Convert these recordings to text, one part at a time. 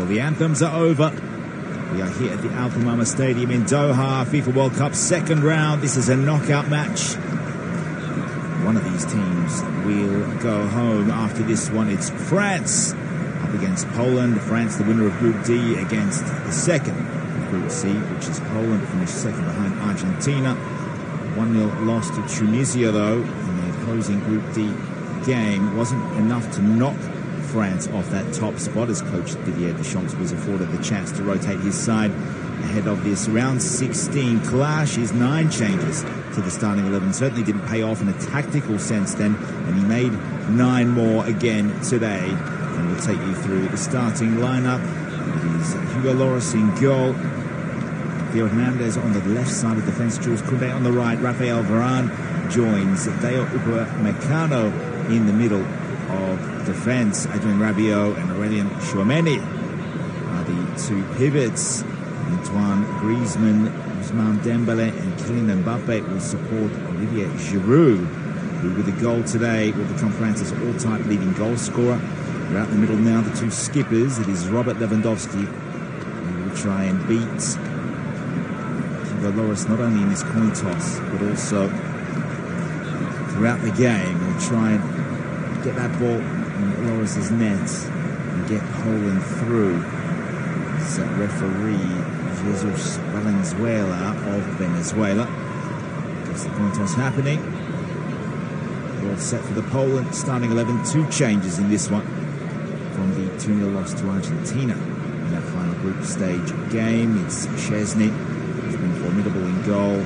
Well, the anthems are over. We are here at the Al Thumama Stadium in Doha, FIFA World Cup second round. This is a knockout match. One of these teams will go home after this one. It's France up against Poland. France, the winner of Group D, against the second of Group C, which is Poland, finished second behind Argentina. 1-0 loss to Tunisia, though, in the opposing Group D game. Wasn't enough to knock France off that top spot, as coach Didier Deschamps was afforded the chance to rotate his side ahead of this round 16 clash. His 9 changes to the starting 11 certainly didn't pay off in a tactical sense then, and he made 9 more again today. And we'll take you through the starting lineup. It is Hugo Lloris in goal, Theo Hernandez on the left side of defence, Jules Koundé on the right, Raphael Varane joins Dayot Upamecano in the middle of defence. Adrien Rabiot and Aurélien Tchouameni are the 2 pivots. Antoine Griezmann, Ousmane Dembélé and Kylian Mbappé will support Olivier Giroud, who with a goal today will become France's all-time leading goal scorer. We're out in the middle now, the 2 skippers. It is Robert Lewandowski who will try and beat Hugo Lloris not only in this coin toss but also throughout the game. We'll try and get that ball in Lloris's net and get Poland through. It's referee Jesus Valenzuela of Venezuela. That's the coin toss happening. All set for the Poland starting 11. 2 changes in this one from the 2-0 loss to Argentina in that final group stage game. It's Szczesny, who's been formidable in goal.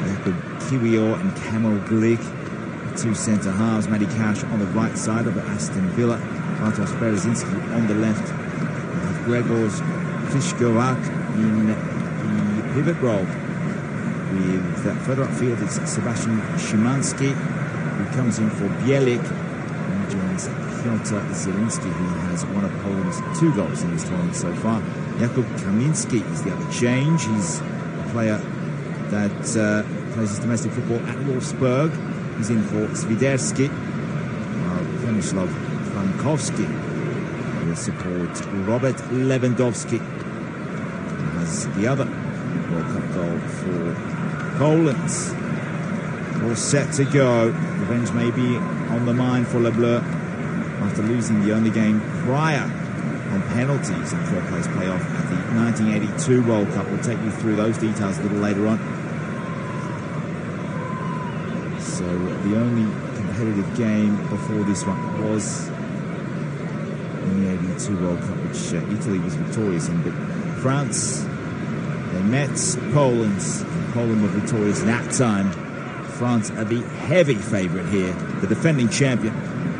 Jakub Kiwior and Kamil Glik, the 2 centre halves. Matty Cash on the right side of Aston Villa. Bartosz Berezinski on the left. Grzegorz Krychowiak in the pivot role. With further upfield, it's Sebastian Szymanski, who comes in for Bielik and joins Piotr Zielinski, who has one of Poland's 2 goals in this tournament so far. Jakub Kaminski is the other change. He's a player that plays his domestic football at Wolfsburg. He's in for Swiderski, while Przemysław Frankowski will support Robert Lewandowski, who has the other World Cup goal for Poland. All set to go. Revenge may be on the mind for Le Bleu after losing the only game prior on penalties in third place playoff at the 1982 World Cup. We'll take you through those details a little later on. So the only competitive game before this one was in the 82 World Cup, which Italy was victorious in, but France, they met Poland, and Poland were victorious that time. France are the heavy favourite here, the defending champion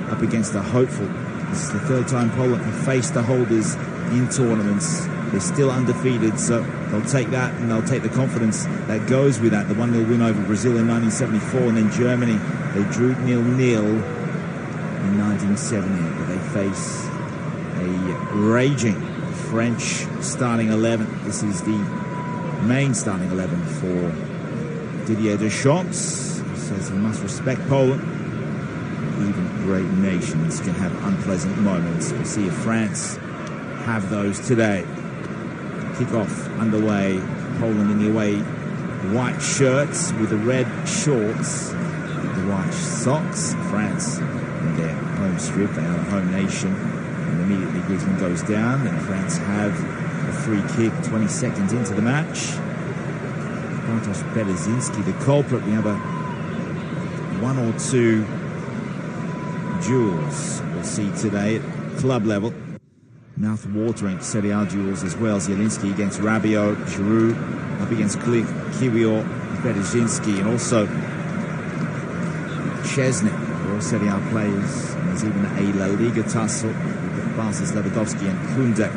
up against the hopeful. This is the 3rd time Poland have faced the holders in tournaments. They're still undefeated, so they'll take that and they'll take the confidence that goes with that. The 1-0 win over Brazil in 1974, and then Germany, they drew 0-0 in 1978, but they face a raging French starting 11. This is the main starting 11 for Didier Deschamps. He says he must respect Poland. Even great nations can have unpleasant moments. We'll see if France have those today. Kick-off underway. Poland in the away white shirts with the red shorts, the white socks. France in their home strip. They are a home nation. And immediately Griezmann goes down, and France have a free kick 20 seconds into the match. Bartosz Berezinski, the culprit. We have a 1 or 2 duels we'll see today at club level. Mouth-watering Serie A duels as well. Zielinski against Rabiot, Giroud up against Glik, Kiwior, Berezinski, and also Szczesny. They're all Serie A players. And there's even a La Liga tussle with Bartosz Lewandowski and Koundé.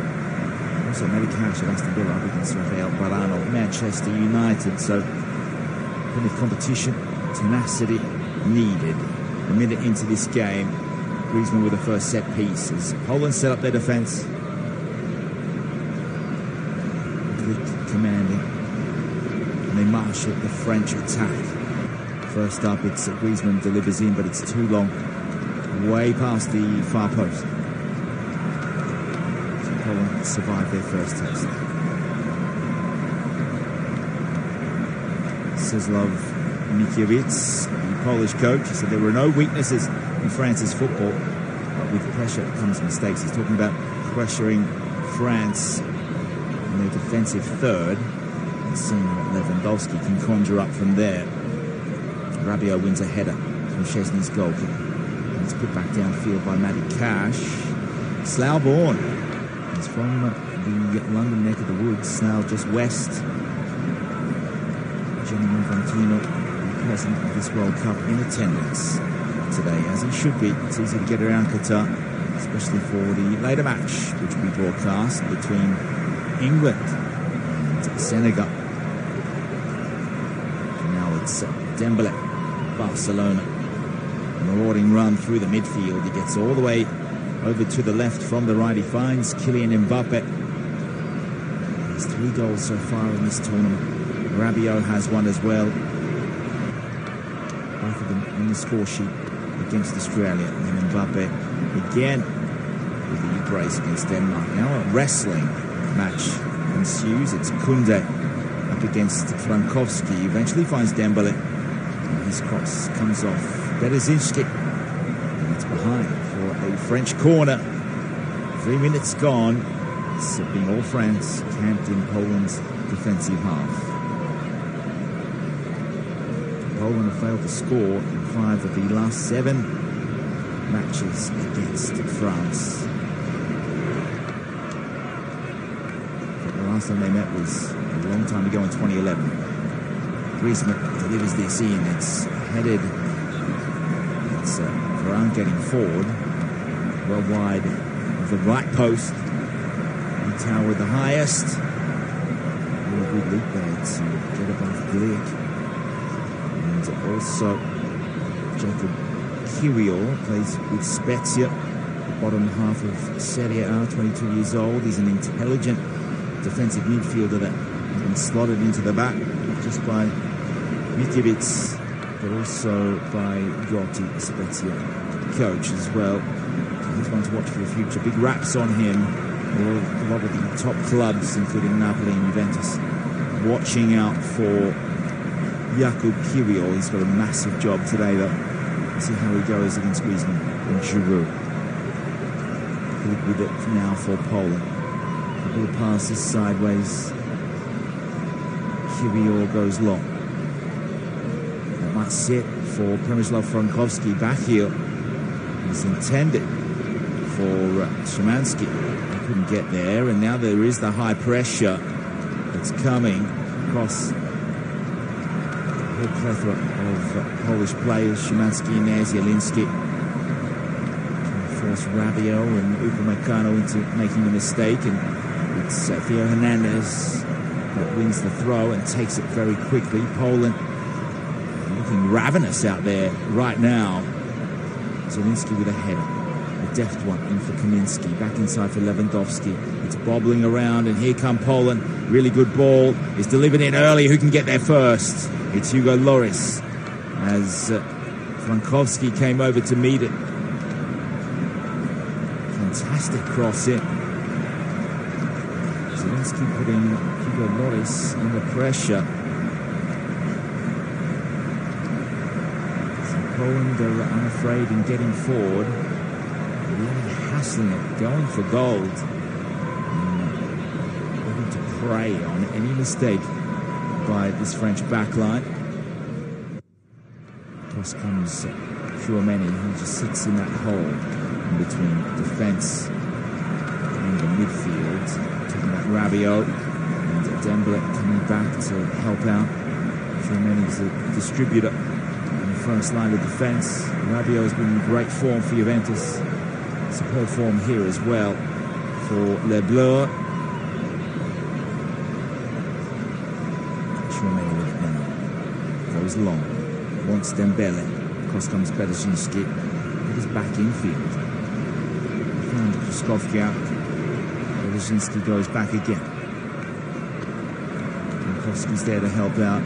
Also, Matty Cash of Aston Villa up against Raphael Varane of Manchester United. So, plenty of competition, tenacity needed. A minute into this game, Griezmann with the first set piece as Poland set up their defence. Commanding, and they marshal the French attack. First up, it's Griezmann delivers in, but it's too long, way past the far post. Poland survived their first test. CelebWatch, the Polish coach, he said there were no weaknesses in France's football, but with pressure comes mistakes. He's talking about pressuring France in their defensive third and seeing what Lewandowski can conjure up from there. Rabiot wins a header from Szczesny's goalkeeper. And it's put back downfield by Matty Cash. Slough born. He's from the London neck of the woods. Slough just west. Gianni Infantino, the president of this World Cup, in attendance today, as he should be. It's easy to get around Qatar, especially for the later match, which will be broadcast between England and Senegal. And now it's Dembele, Barcelona. Marauding run through the midfield. He gets all the way over to the left from the right. He finds Kylian Mbappe. He has 3 goals so far in this tournament. Rabiot has one as well. Both of them on the score sheet against Australia. And then Mbappe again with the brace against Denmark. Now a wrestling match ensues. It's Kunde up against Frankowski. Eventually finds Dembele. And his cross comes off Bereszynski. And it's behind for a French corner. 3 minutes gone. It's being all France camped in Poland's defensive half. Poland have failed to score in 5 of the last 7 matches against France. But the last time they met was a long time ago in 2011. Griezmann delivers this in. It's headed. It's Varane getting forward. Well wide of the right post. Tower with the highest. Really good leap there to get above Glick. And also Jacob Kiwior plays with Spezia, the bottom half of Serie A, 22 years old. He's an intelligent defensive midfielder that has been slotted into the back, not just by Mitrovic, but also by Gotti, Spezia coach as well. So he's one to watch for the future. Big raps on him. A lot of the top clubs, including Napoli and Juventus, watching out for Jakub Kiwior. He's got a massive job today, though. Let's see how he goes against Griezmann and Giroud. Good with it now for Poland. A couple of passes sideways. Kiwior goes long. That might sit for Przemysław Frankowski back heel. He's intended for Szymanski. Couldn't get there, and now there is the high pressure that's coming across a whole plethora of Polish players. Szymanski in there, Zielinski trying to force Rabiot and Upamecano into making a mistake, and it's Theo Hernandez that wins the throw and takes it very quickly. Poland looking ravenous out there right now. Zielinski with a header. A deft one in for Kaminski, back inside for Lewandowski. It's bobbling around, and here come Poland. Really good ball. It's delivered in early. Who can get there first? It's Hugo Lloris, as Frankowski came over to meet it. Fantastic cross in. Zelensky putting Hugo Lloris under pressure. So Poland are unafraid in getting forward. Really hassling it, going for gold, looking to prey on any mistake by this French backline. Across comes Chouameni, who just sits in that hole in between defence and the midfield. Taking that Rabiot, and Dembele coming back to help out. Chouameni's a distributor in the first line of defence. Rabiot has been in great form for Juventus. Superb form here as well for Les Bleus. Chouameni with it now. Goes long. Wants Dembele. Across comes Bereszynski. It is back infield. Found Krzyszkowski out. Bereszynski goes back again. Frankowski's there to help out.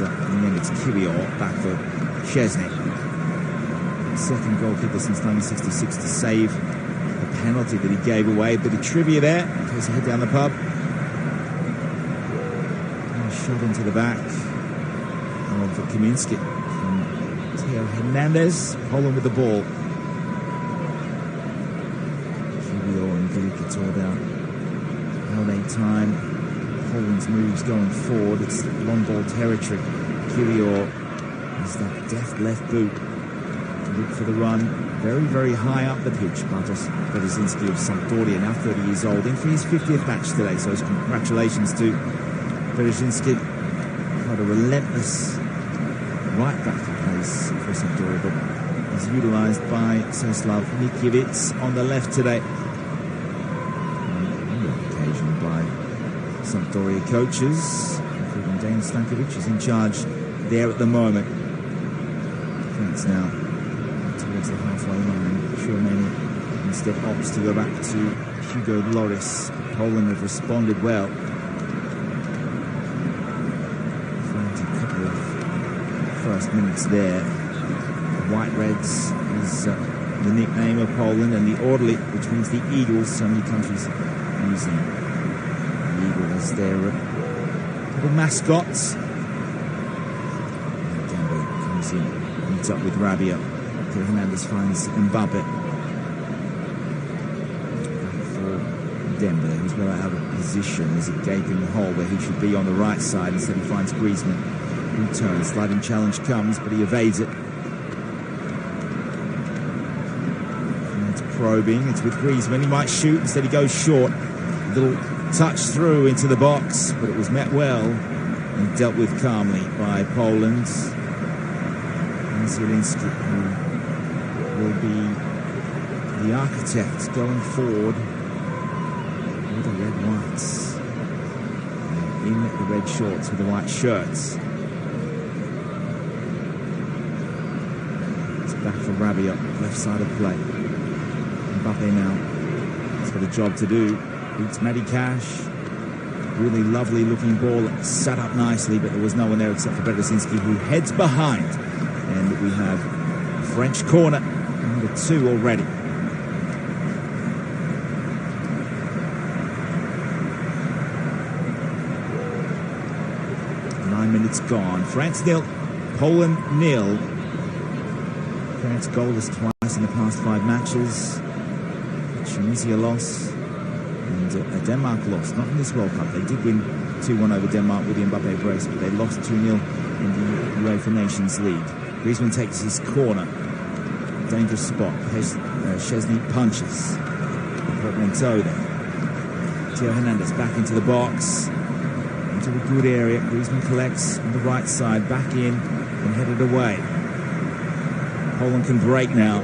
And then it's Kiwior back for Szczesny. Second goalkeeper since 1966 to save the penalty that he gave away. A bit of trivia there in case you head down the pub. And a shot into the back of Kamiński from Theo Hernandez. Poland with the ball. Julio and Glikatoda held a time. Poland's moves going forward. It's long ball territory. Julio is that deft left boot to look for the run. Very, very high up the pitch. Bartosz Berezinski of Sampdoria, now 30 years old, in for his 50th match today. So congratulations to Berezinski. Quite a relentless right back to place for Sampdoria, but is utilised by Czesław Mikiewicz on the left today. On the occasion by Sampdoria coaches, including Dane Stankovic, is in charge there at the moment. France now towards the halfway line. Tchouameni instead opts to go back to Hugo Lloris. Poland have responded well. France a couple of first minutes there. The White Reds is the nickname of Poland, and the Orly, which means the Eagles. So many countries using the Eagle as their little mascots. Comes in, meets up with Rabiot. Hernandez finds Mbappe. Back for Dembele, who's well out of position. There's a gaping hole where he should be on the right side. Instead he finds Griezmann, who turns. Sliding challenge comes, but he evades it. And it's probing. It's with Griezmann. He might shoot. Instead he goes short. A little touch through into the box, but it was met well and dealt with calmly by Poland. And Zielinski, who will be the architect going forward with the red whites. In the red shorts with the white shirts. It's back for Rabiot, left side of play. Mbappe now. He's got a job to do. Beats Matty Cash. Really lovely looking ball. Sat up nicely, but there was no one there except for Berezinski, who heads behind. And we have French corner, number 2 already. Minutes gone. France 0, Poland 0. France goalless twice in the past 5 matches. Tunisia loss and a Denmark loss. Not in this World Cup. They did win 2-1 over Denmark with the Mbappe brace, but they lost 2-0 in the UEFA Nations League. Griezmann takes his corner. Dangerous spot. Szczesny punches. Portmanteau there. Theo Hernandez back into the box. Into a good area. Griezmann collects on the right side. Back in and headed away. Poland can break now.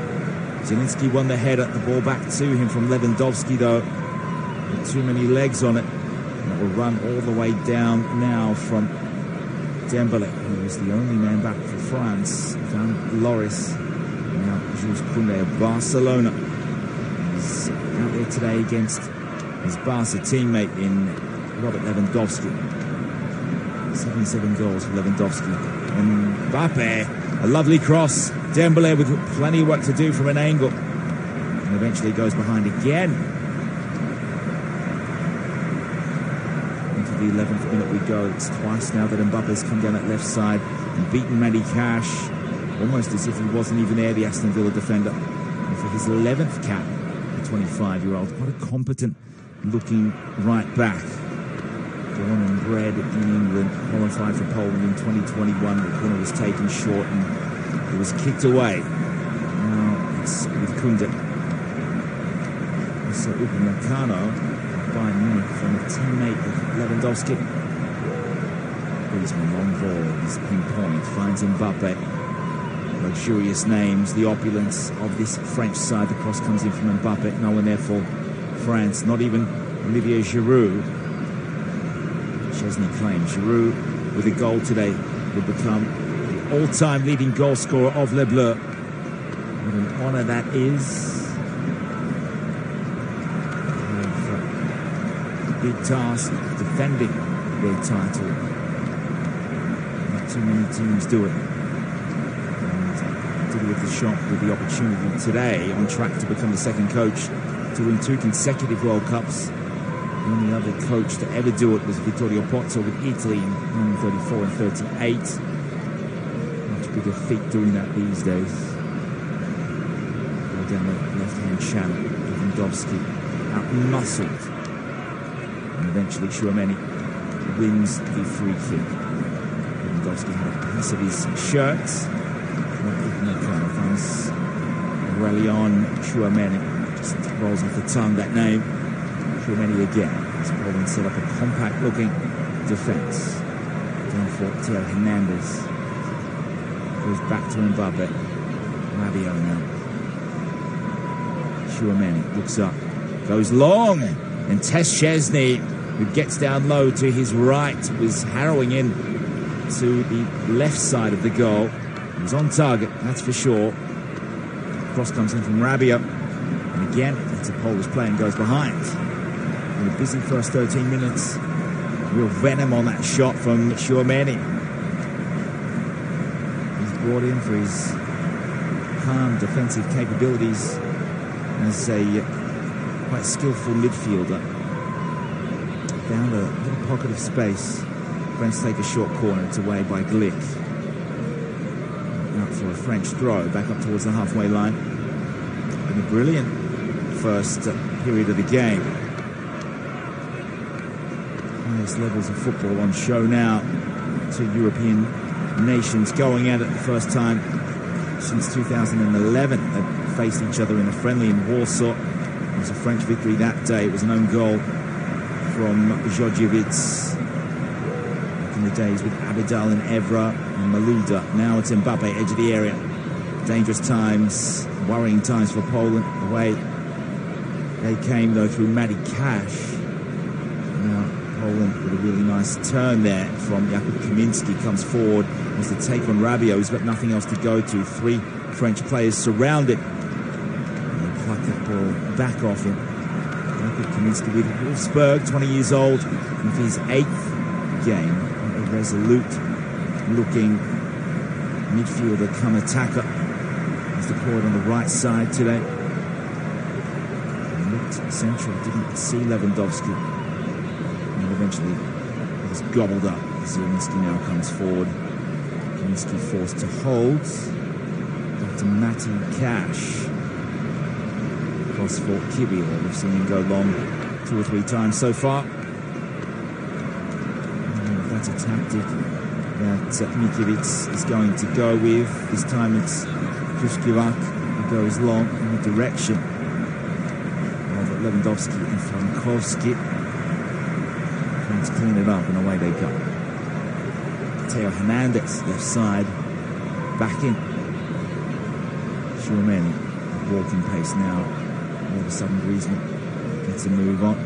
Zielinski won the header. The ball back to him from Lewandowski, though. With too many legs on it. And it will run all the way down now from Dembele, who was the only man back for France. Found Lloris. Now Jules Koundé of Barcelona. He's out there today against his Barca teammate in Robert Lewandowski. 77 goals for Lewandowski. And Mbappe, a lovely cross. Dembele with plenty of work to do from an angle. And eventually goes behind again. Into the 11th minute we go. It's twice now that Mbappe's come down that left side and beaten Matty Cash. Almost as if he wasn't even there, the Aston Villa defender. And for his 11th cap, the 25-year-old, quite a competent looking right back. Born and bred in England, qualified for Poland in 2021. The corner was taken short and it was kicked away. Now it's with Koundé. So Upamecano by Munich from a teammate of Lewandowski. Griezmann, long ball, his pinpoint, finds Mbappe. Luxurious names, the opulence of this French side. The cross comes in from Mbappe. No one there for France, not even Olivier Giroud. Szczesny claims Giroud with a goal today will become the all-time leading goal scorer of Les Bleus. What an honour that is. Big task defending their title. Not too many teams do it. And Didier Deschamps with the opportunity today, on track to become the second coach to to win 2 consecutive World Cups. The only other coach to ever do it was Vittorio Pozzo with Italy in 1934 and 38. Much bigger feat doing that these days. Ball down the left-hand channel. Lewandowski out-muscled. And eventually Tchouameni wins the free kick. Lewandowski had a piece of his shirt. Aurelian Tchouameni. Just rolls off the tongue, that name. Tchouameni again. As Poland set up a compact-looking defence. Down for Theo Hernandez. Goes back to Mbappe. Rabiot now. Tchouameni looks up. Goes long. And Tess Chesney, who gets down low to his right, was harrowing in to the left side of the goal. He was on target, that's for sure. Cross comes in from Rabiot. And again, it's a Polish play and goes behind. In a busy first 13 minutes. Real venom on that shot from Tchouameni. He's brought in for his calm defensive capabilities as a quite skillful midfielder. Found a little pocket of space. French take a short corner. It's away by Glick. Out for a French throw, back up towards the halfway line. Been a brilliant first period of the game. Highest levels of football on show now. 2 European nations going at it the first time since 2011. They've faced each other in a friendly in Warsaw. It was a French victory that day. It was an own goal from Georgievitz. Back in the days with Abidal and Evra and Malouda. Now it's Mbappe, edge of the area. Dangerous times, worrying times for Poland. The way they came, though, through Matty Cash. Now Poland with a really nice turn there from Jakub Kaminski. Comes forward, wants to take on Rabiot. He's got nothing else to go to. 3 French players surrounded. Pluck that ball back off him. Jakub Kaminski with Wolfsburg, 20 years old, with his 8th game. A resolute-looking midfielder come attacker. He's deployed on the right side today. He looked central, didn't see Lewandowski. And eventually was gobbled up. Zielinski now comes forward. Kaminski forced to hold. Back to Matty Cash. Cross for Kibior. We've seen him go long 2 or 3 times so far. That's a tactic that Mikiewicz is going to go with. This time it's Krzyszkiewicz who goes long in the direction of Lewandowski and Frankowski. Trying to clean it up and away they go. Theo Hernandez, left side, back in. Tchouameni, walking pace now. All of a sudden Griezmann gets a move on.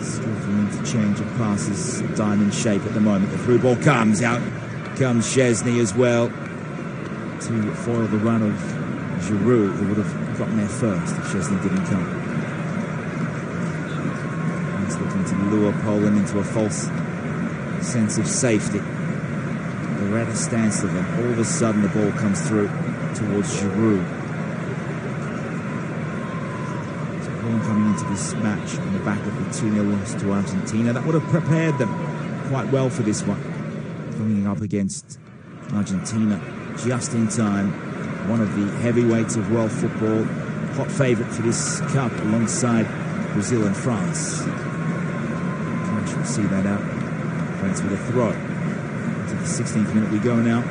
Skillful interchange of passes, diamond shape at the moment. The through ball comes out. Comes Chesney as well to foil the run of Giroud, who would have gotten there first if Chesney didn't come. He's looking to lure Poland into a false sense of safety. They're at a standstill, and all of a sudden the ball comes through towards Giroud. Coming into this match on the back of the 2-0 loss to Argentina. That would have prepared them quite well for this one. Coming up against Argentina just in time. One of the heavyweights of world football. Hot favourite for this cup alongside Brazil and France. French will see that out. France with a throw. To the 16th minute we go now.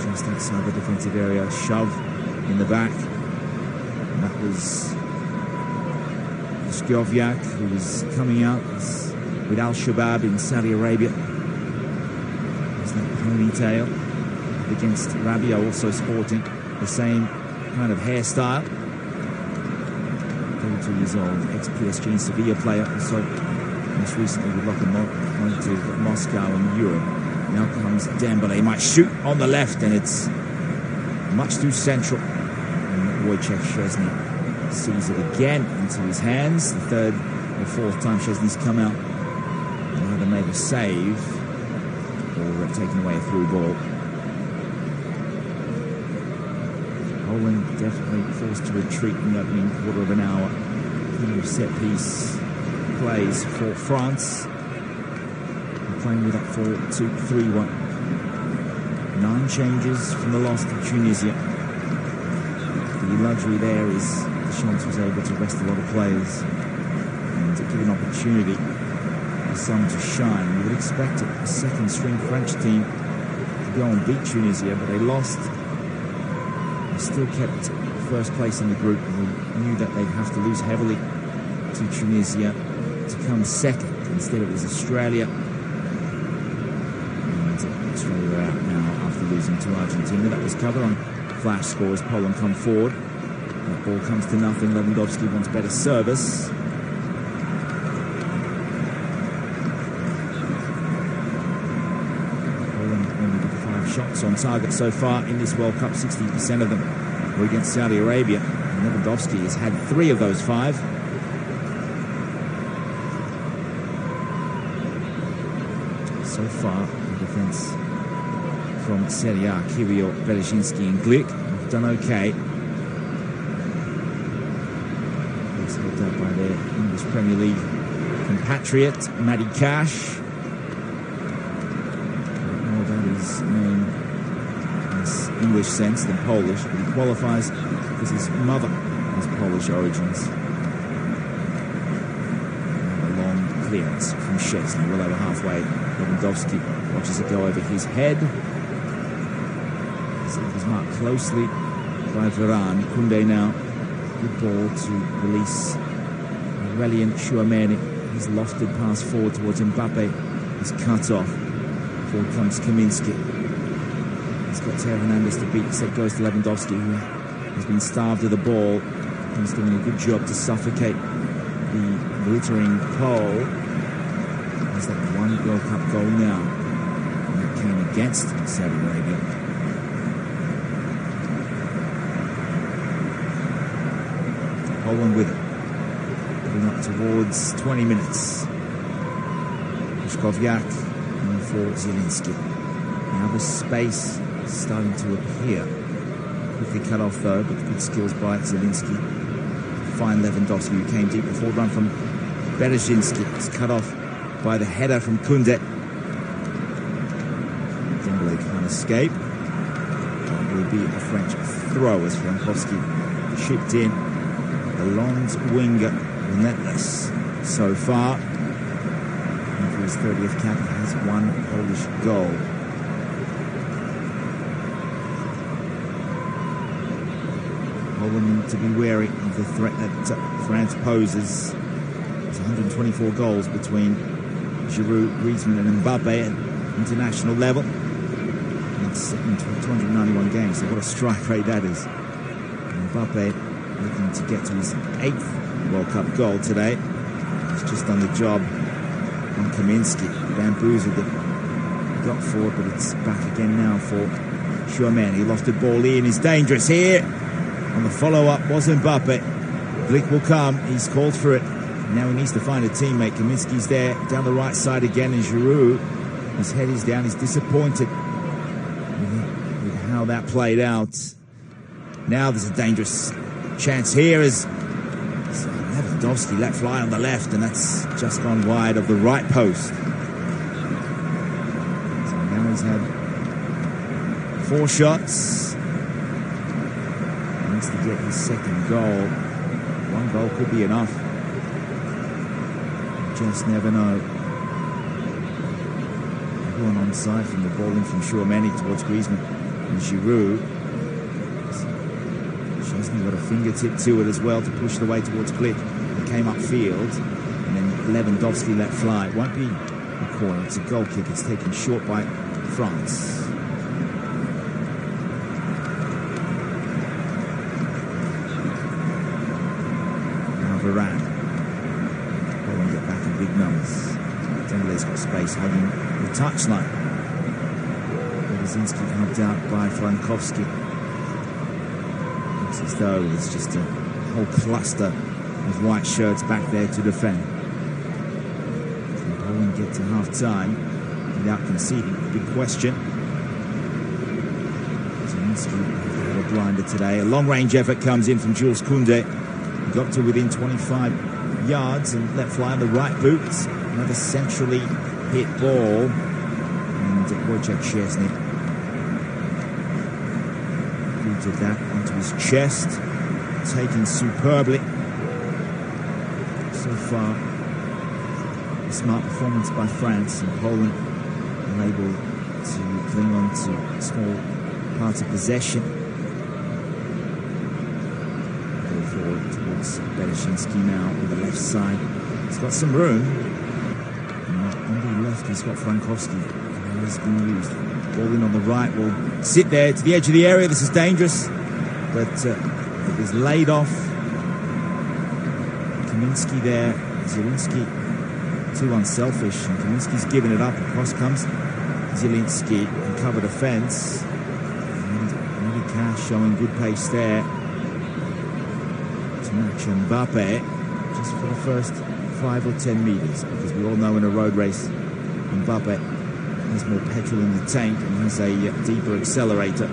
Just outside the defensive area, shove in the back. And that was Krzyszkiewicz, who was coming out with Al-Shabaab in Saudi Arabia. There's that ponytail against Rabiot, also sporting the same kind of hairstyle. 32 years old, ex-PSG and Sevilla player, also most recently with Lokomotiv Moscow in Europe. Now comes Dembele. He might shoot on the left, and it's much too central. And Wojciech Szczesny sees it again into his hands. The 3rd or 4th time Szczesny's come out and either made a save or taken away a through ball. Poland definitely forced to retreat in the opening quarter of an hour. Plenty of set-piece plays for France. They're playing with that 4-2-3-1. 9 changes from the loss to Tunisia. The luxury there is Deschamps was able to rest a lot of players and to give an opportunity for some to shine. You would expect a second-string French team to go and beat Tunisia, but they lost. They still kept first place in the group, and we knew that they'd have to lose heavily to Tunisia to come second. Instead it was Australia. And Australia are out now after losing to Argentina. That was covered on flash score as Poland come forward. That ball comes to nothing. Lewandowski wants better service. Poland only with 5 shots on target so far in this World Cup. 60% of them were against Saudi Arabia. And Lewandowski has had 3 of those 5. So far, the defence from Serie A, Kivio, Berezinski and Glick have done okay. It's helped out by their English Premier League compatriot, Matty Cash. I don't know about his name in English sense than Polish, but he qualifies because his mother has Polish origins. A long clearance from Szczesny, well over halfway. Lewandowski watches it go over his head. It was marked closely by Varane. Koundé now. Good ball to release Aurelien Chouameni. His lofted pass forward towards Mbappe is cut off. Forward comes Kaminski. He's got Theo Hernandez to beat. Instead goes to Lewandowski, who has been starved of the ball. He's doing a good job to suffocate the glittering pole. There's that 1 World Cup goal now. And that came against Saudi Arabia. Poland with it. Moving up towards 20 minutes. Puszkowiak and for Zielinski. Now the space is starting to appear. Quickly cut off though, but good skills by Zielinski. Fine Lewandowski, who came deep. The forward run from Berezinski. It's cut off by the header from Koundé. Dembele can't escape. It will be a French throw as Frankowski chipped in. The Lons winger, relentless so far. And for his 30th cap, he has 1 Polish goal. Poland need to be wary of the threat that France poses. There's 124 goals between Giroud, Griezmann and Mbappe at international level. That's in 291 games, so what a strike rate that is. And Mbappe looking to get to his 8th World Cup goal today. He's just done the job on Kaminski. Bamboozled it. Got forward, but it's back again now for Chouameni. Lofted ball in, is dangerous here. On the follow-up was Mbappe. Glick will come, he's called for it. Now he needs to find a teammate. Kaminski's there, down the right side again, and Giroud, his head is down, he's disappointed with how that played out. Now there's a dangerous chance here as Lewandowski let fly on the left, and that's just gone wide of the right post. So now he's had 4 shots. He needs to get his 2nd goal. 1 goal could be enough. Just never know. Everyone on side from the ball in from Chouameni towards Griezmann and Giroud. Szczesny got a fingertip to it as well to push the way towards Glick. He came upfield and then Lewandowski let fly. It won't be a corner, it's a goal kick. It's taken short by France. Now Varane. Get back in big numbers. Dembele's got space hugging the touchline. Berezinski helped out by Frankowski. Looks as though there's just a whole cluster of white shirts back there to defend. Can Poland get to half-time without conceding? Big question. Zielinski had a blinder today. A long-range effort comes in from Jules Koundé. He got to within 25 yards and let fly on the right boot. Another centrally hit ball. And Wojciech Szczesny booted that onto his chest. Taken superbly. So far, a smart performance by France, and Poland unable to cling on to small parts of possession. Go forward towards Bereshinski now with the left side. He's got some room. And on the left, he's got Frankowski. Has been used. Ball in on the right will sit there to the edge of the area. This is dangerous, but it was laid off. Kaminski there. Zielinski too unselfish, and Kaminski's given it up. Across comes Zielinski and cover defence. And really Cash showing good pace there to match Mbappe just for the first 5 or 10 metres, because we all know in a road race Mbappe has more petrol in the tank and has a deeper accelerator.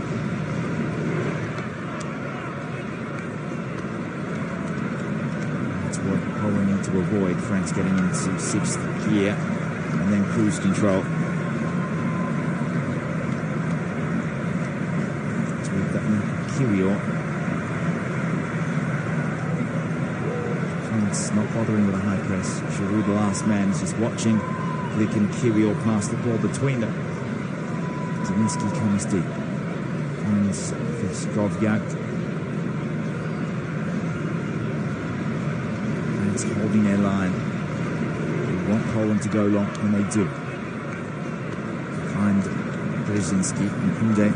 That's what Poland need to avoid. France getting into 6th gear and then cruise control. So we've got Kirill. France not bothering with a high press. Giroud, the last man, is just watching. Flick and Kirill pass the ball between them. Zielinski comes deep. Comes Fiskovjak. France holding their line. They want Poland to go long, and they do. Find Brzezinski and Koundé.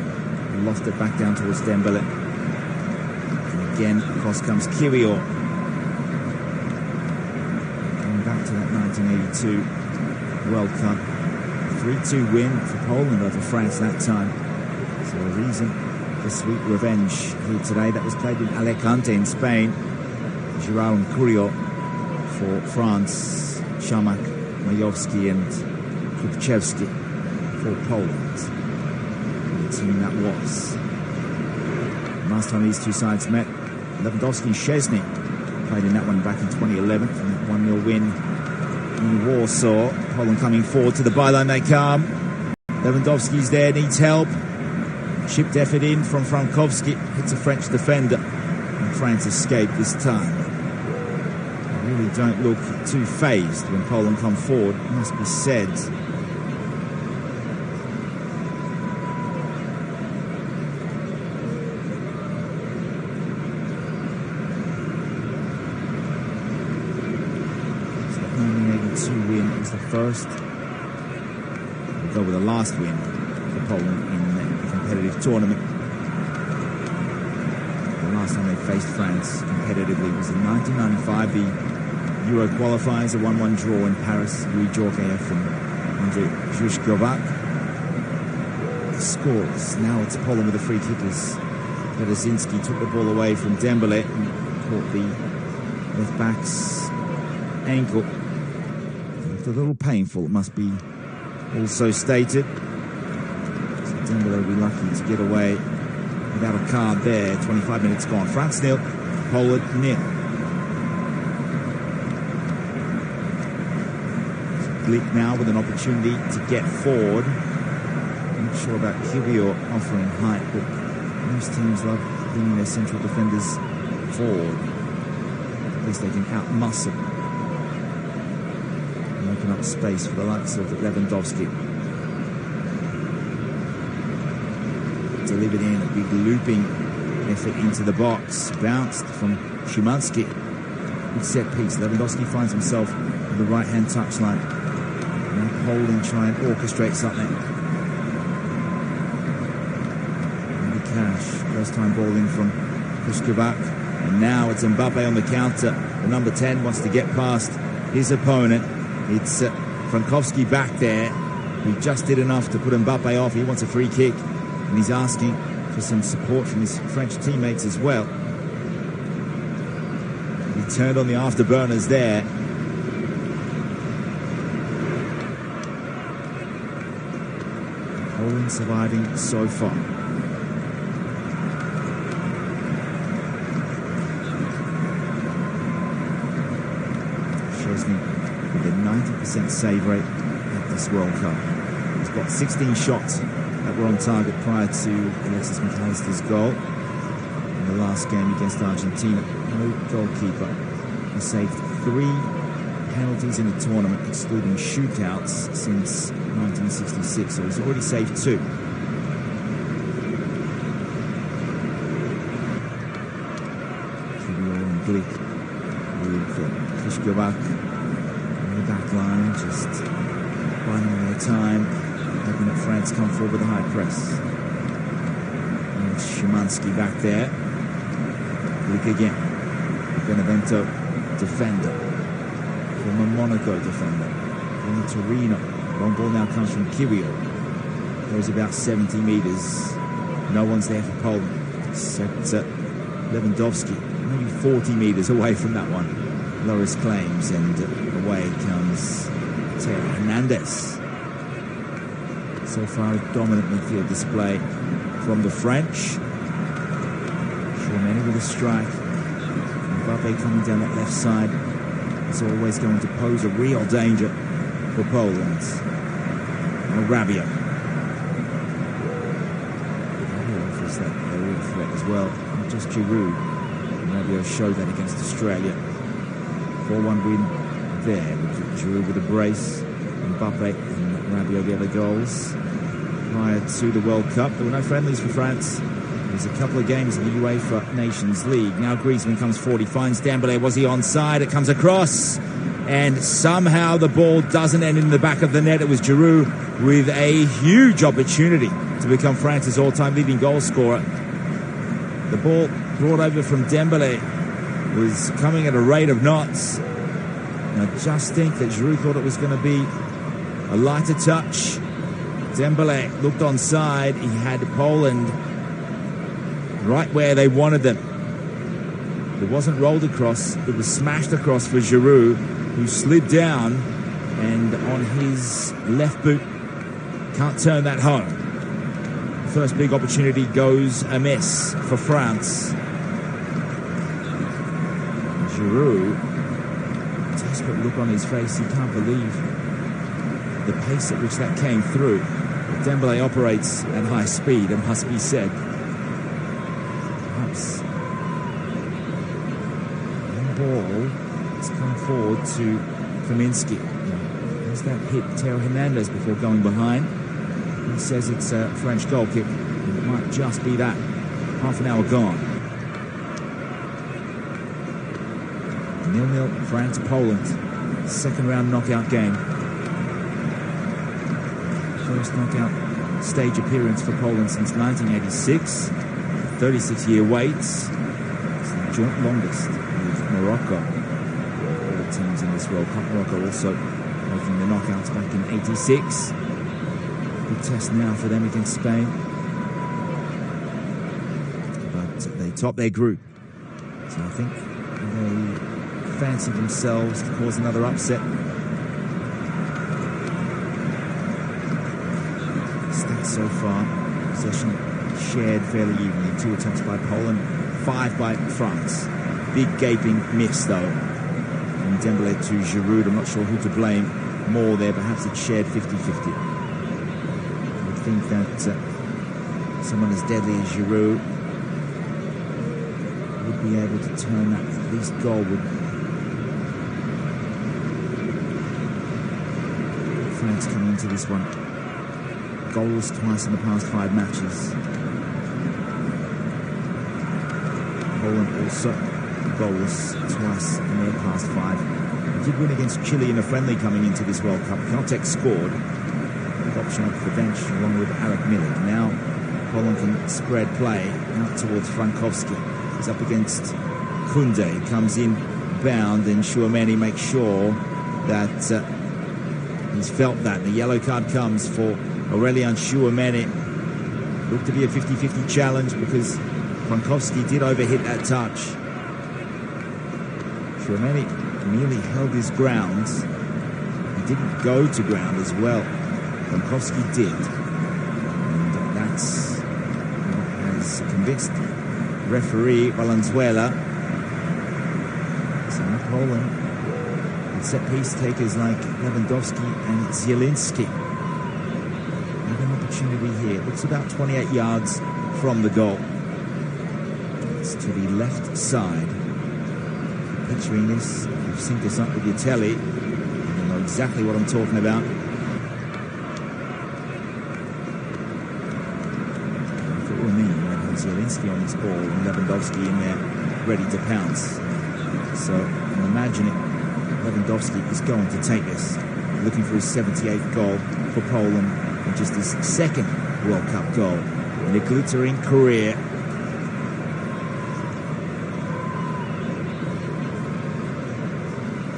Lost it back down towards Dembele. And again, across comes Kirill. Going back to that 1982 World Cup. 3-2 win for Poland over France that time. So a reason for sweet revenge here today. That was played in Alicante in Spain. Giroud and Kirill for France. Shamak, Majowski and Krupczewski for Poland. The team that was. Last time these two sides met, Lewandowski and Szczesny played in that one back in 2011 from that 1-0 win in Warsaw. Poland coming forward to the byline they come. Lewandowski's there, needs help. Chipped effort in from Frankowski. Hits a French defender. And France escape this time. They really don't look too phased when Poland come forward, it must be said. Win is the first. We'll go with the last win for Poland in the competitive tournament. The last time they faced France competitively was in 1995, the Euro qualifiers, a 1-1 draw in Paris. Louis Djorkaeff and Andrei Zhuzhkovac. Scores. Now it's Poland with the free kickers. Berezinski took the ball away from Dembele and caught the left back's ankle. A little painful, it must be also stated. So Dembele will be lucky to get away without a card there. 25 minutes gone. France 0, Poland 0. Glick now with an opportunity to get forward. I'm not sure about Kirill offering height, but most teams love bringing their central defenders forward. At least they can out-muscle. Open up space for the likes of Lewandowski. Delivered in a big looping effort into the box. Bounced from Szymanski. Good set piece. Lewandowski finds himself on the right-hand touchline. Now Poland try and orchestrate something. And the Cash. First time ball in from Pushkovac. And now it's Mbappe on the counter. The number 10 wants to get past his opponent. It's Frankowski back there. He just did enough to put Mbappe off. He wants a free kick, and he's asking for some support from his French teammates as well. He turned on the afterburners there. Poland surviving so far. Szczesny with a 90% save rate at this World Cup. He's got 16 shots that were on target prior to Alexis McAllister's goal in the last game against Argentina. No goalkeeper has saved 3 penalties in the tournament, excluding shootouts, since 1966. So he's already saved 2. Glick with Fischgobach in the back line, just biding their time, hoping that France come forward with a high press. And Szymanski back there. Glick again. Benevento defender. Former Monaco defender. Former Torino. Long ball now comes from Kiwior. Goes about 70 metres. No one's there for Poland. Except Lewandowski. Maybe 40 metres away from that one. Loris claims, and away comes Theo Hernandez. So far, a dominant midfield display from the French. Chouameni with a strike. Mbappe coming down that left side. It's always going to pose a real danger for Poland. Now Rabiot. Rabiot offers that aerial threat as well, not just Giroud. Rabiot showed that against Australia. 4-1 win there, with Giroud with a brace, Mbappe and Rabiot the other goals. Prior to the World Cup, there were no friendlies for France. There was a couple of games in the UEFA Nations League. Now Griezmann comes forward, he finds Dembélé. Was he onside? It comes across, and somehow the ball doesn't end in the back of the net. It was Giroud with a huge opportunity to become France's all-time leading goal scorer. The ball brought over from Dembélé was coming at a rate of knots. And I just think that Giroud thought it was going to be a lighter touch. Dembélé looked onside. He had Poland right where they wanted them. It wasn't rolled across. It was smashed across for Giroud, who slid down and on his left boot can't turn that home. First big opportunity goes amiss for France. Giroud, desperate look on his face. He can't believe the pace at which that came through. But Dembélé operates at high speed, it must be said. Perhaps one ball has come forward to Kaminski. There's that hit Theo Hernandez before going behind. He says it's a French goal kick. It might just be that. Half an hour gone. 0-0 France-Poland. Second round knockout game. First knockout stage appearance for Poland since 1986. 36-year wait. It's the joint longest with Morocco. All the teams in this World Cup. Morocco also making the knockouts back in 86. Good test now for them against Spain. But they top their group. So I think they fancy themselves to cause another upset. Stats so far: possession shared fairly evenly. 2 attempts by Poland, 5 by France. Big gaping miss though from Dembélé to Giroud. I'm not sure who to blame more there. Perhaps it's shared 50-50. I would think that someone as deadly as Giroud would be able to turn that at least goalward. France coming into this one goalless twice in the past 5 matches. Poland also goalless twice in their past 5. They did win against Chile in a friendly coming into this World Cup. Piątek scored. Option off the bench along with Arek Miller. Now Poland can spread play out towards Frankowski. He's up against Kunde. Comes in bound, and Chouameni makes sure that he's felt that. The yellow card comes for Aurélien Chouameni. Looked to be a 50-50 challenge because Frankowski did overhit that touch. Chouameni merely held his ground. He didn't go to ground as well. Frankowski did. And that's what has convinced referee Valenzuela. So Poland set-piece takers like Lewandowski and Zielinski. Have an opportunity here. Looks about 28 yards from the goal. It's to the left side. Picturing this, you've synced this up with your telly. You know exactly what I'm talking about. If it were me, I'd have Zielinski on his ball and Lewandowski in there ready to pounce. So I'm imagining Lewandowski is going to take this, looking for his 78th goal for Poland and just his second World Cup goal in a glittering career.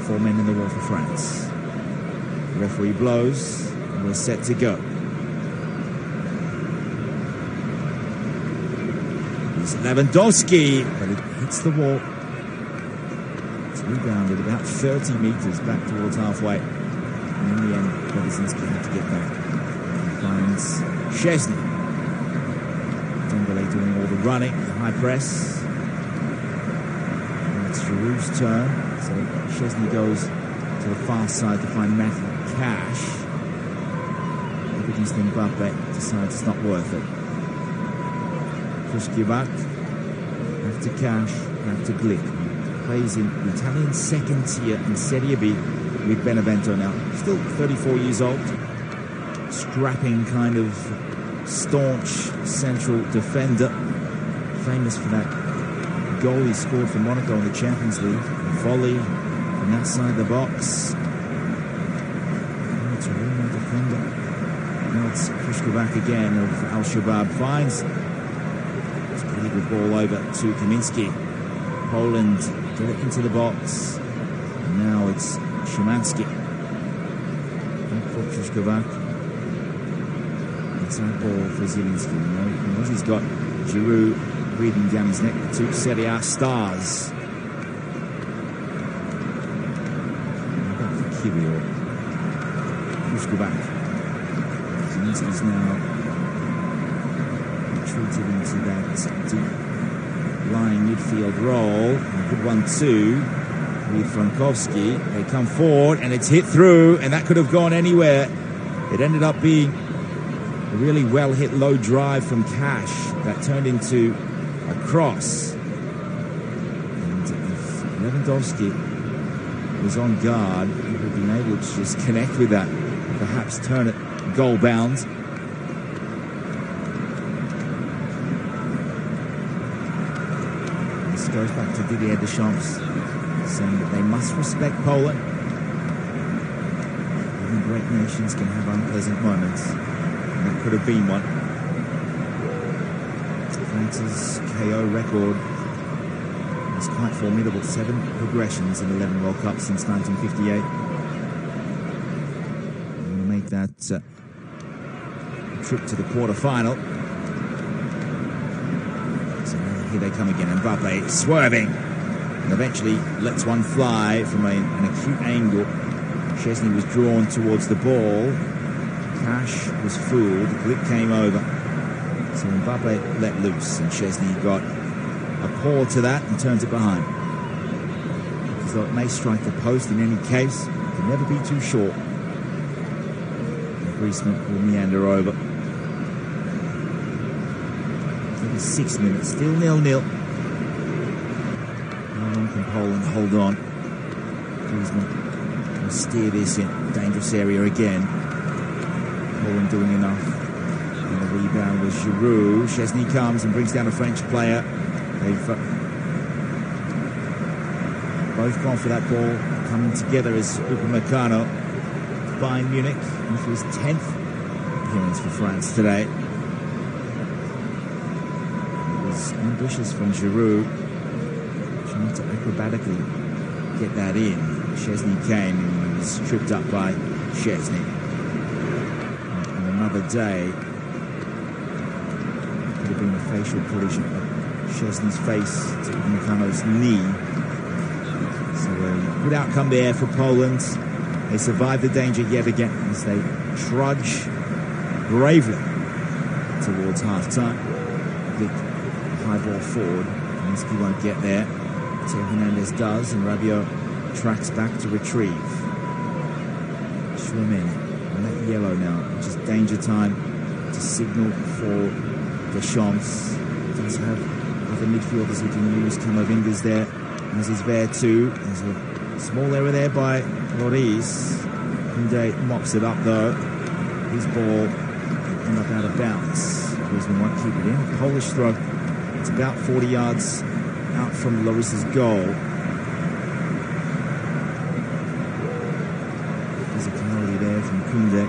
Four men in the wall for France. The referee blows and we're set to go. It's Lewandowski, but it hits the wall. It's rebounded about 30 metres back towards halfway. And in the end, Brzezinski had to get back. He finds Szczesny. Dembele doing all the running, the high press. And it's Giroud's turn. So Szczesny goes to the far side to find Matthew Cash. Against Mbappe, decides it's not worth it. Back to Cash, back to Glick. Plays in the Italian second tier in Serie B with Benevento now. Still 34 years old. Strapping kind of staunch central defender. Famous for that goal he scored for Monaco in the Champions League. A volley from outside the box. It's a real defender. Now it's Pushkovac again of Al Shabab. Finds the ball over to Kaminski. Poland get it into the box. And now it's Szymanski. Back for Pushkovac. Inside ball for Zielinski. He knows he's got Giroud breathing down his neck. The two Serie A stars. Back for Kirill. Pushkovac. Zielinski's now retreated into that deep lying midfield role. A good 1-2 with Frankowski. They come forward and it's hit through, and that could have gone anywhere. It ended up being a really well hit low drive from Cash that turned into a cross. And if Lewandowski was on guard, he would have been able to just connect with that, perhaps turn it goal bound. Goes back to Didier Deschamps, saying that they must respect Poland. Even great nations can have unpleasant moments, and that could have been one. France's KO record is quite formidable. 7 progressions in 11 World Cups since 1958. We're going to make that trip to the quarter-final. Here they come again. Mbappe swerving and eventually lets one fly from an acute angle. Szczesny was drawn towards the ball. Cash was fooled. Glick came over. So Mbappe let loose and Szczesny got a paw to that and turns it behind. As though it may strike the post in any case, it can never be too short. And Griezmann will meander over. 6 minutes, still 0-0. How long can Poland hold on? Griezmann will steer this in dangerous area again. Poland doing enough. And the rebound was Giroud. Szczesny comes and brings down a French player. They've both gone for that ball. Coming together is Upamecano. Bayern Munich, and for his 10th appearance for France today. Ambitious from Giroud, trying to acrobatically get that in. Szczesny came and he was tripped up by Szczesny. On another day, could have been a facial collision of Szczesny's face to Upamecano's knee. So a good outcome there for Poland. They survive the danger yet again as they trudge bravely towards half-time. High ball forward. Kaminski won't get there. Theo Hernandez does, and Rabiot tracks back to retrieve. Schumann on that yellow now, which is danger time to signal for Deschamps. Does have other midfielders he can use. Camavinga's there, as is there too. There's a small error there by Lloris. Koundé mops it up though. His ball end up out of bounds. Griezmann won't keep it in. Polish throw. It's about 40 yards out from Lloris's goal. Physicality there from Koundé.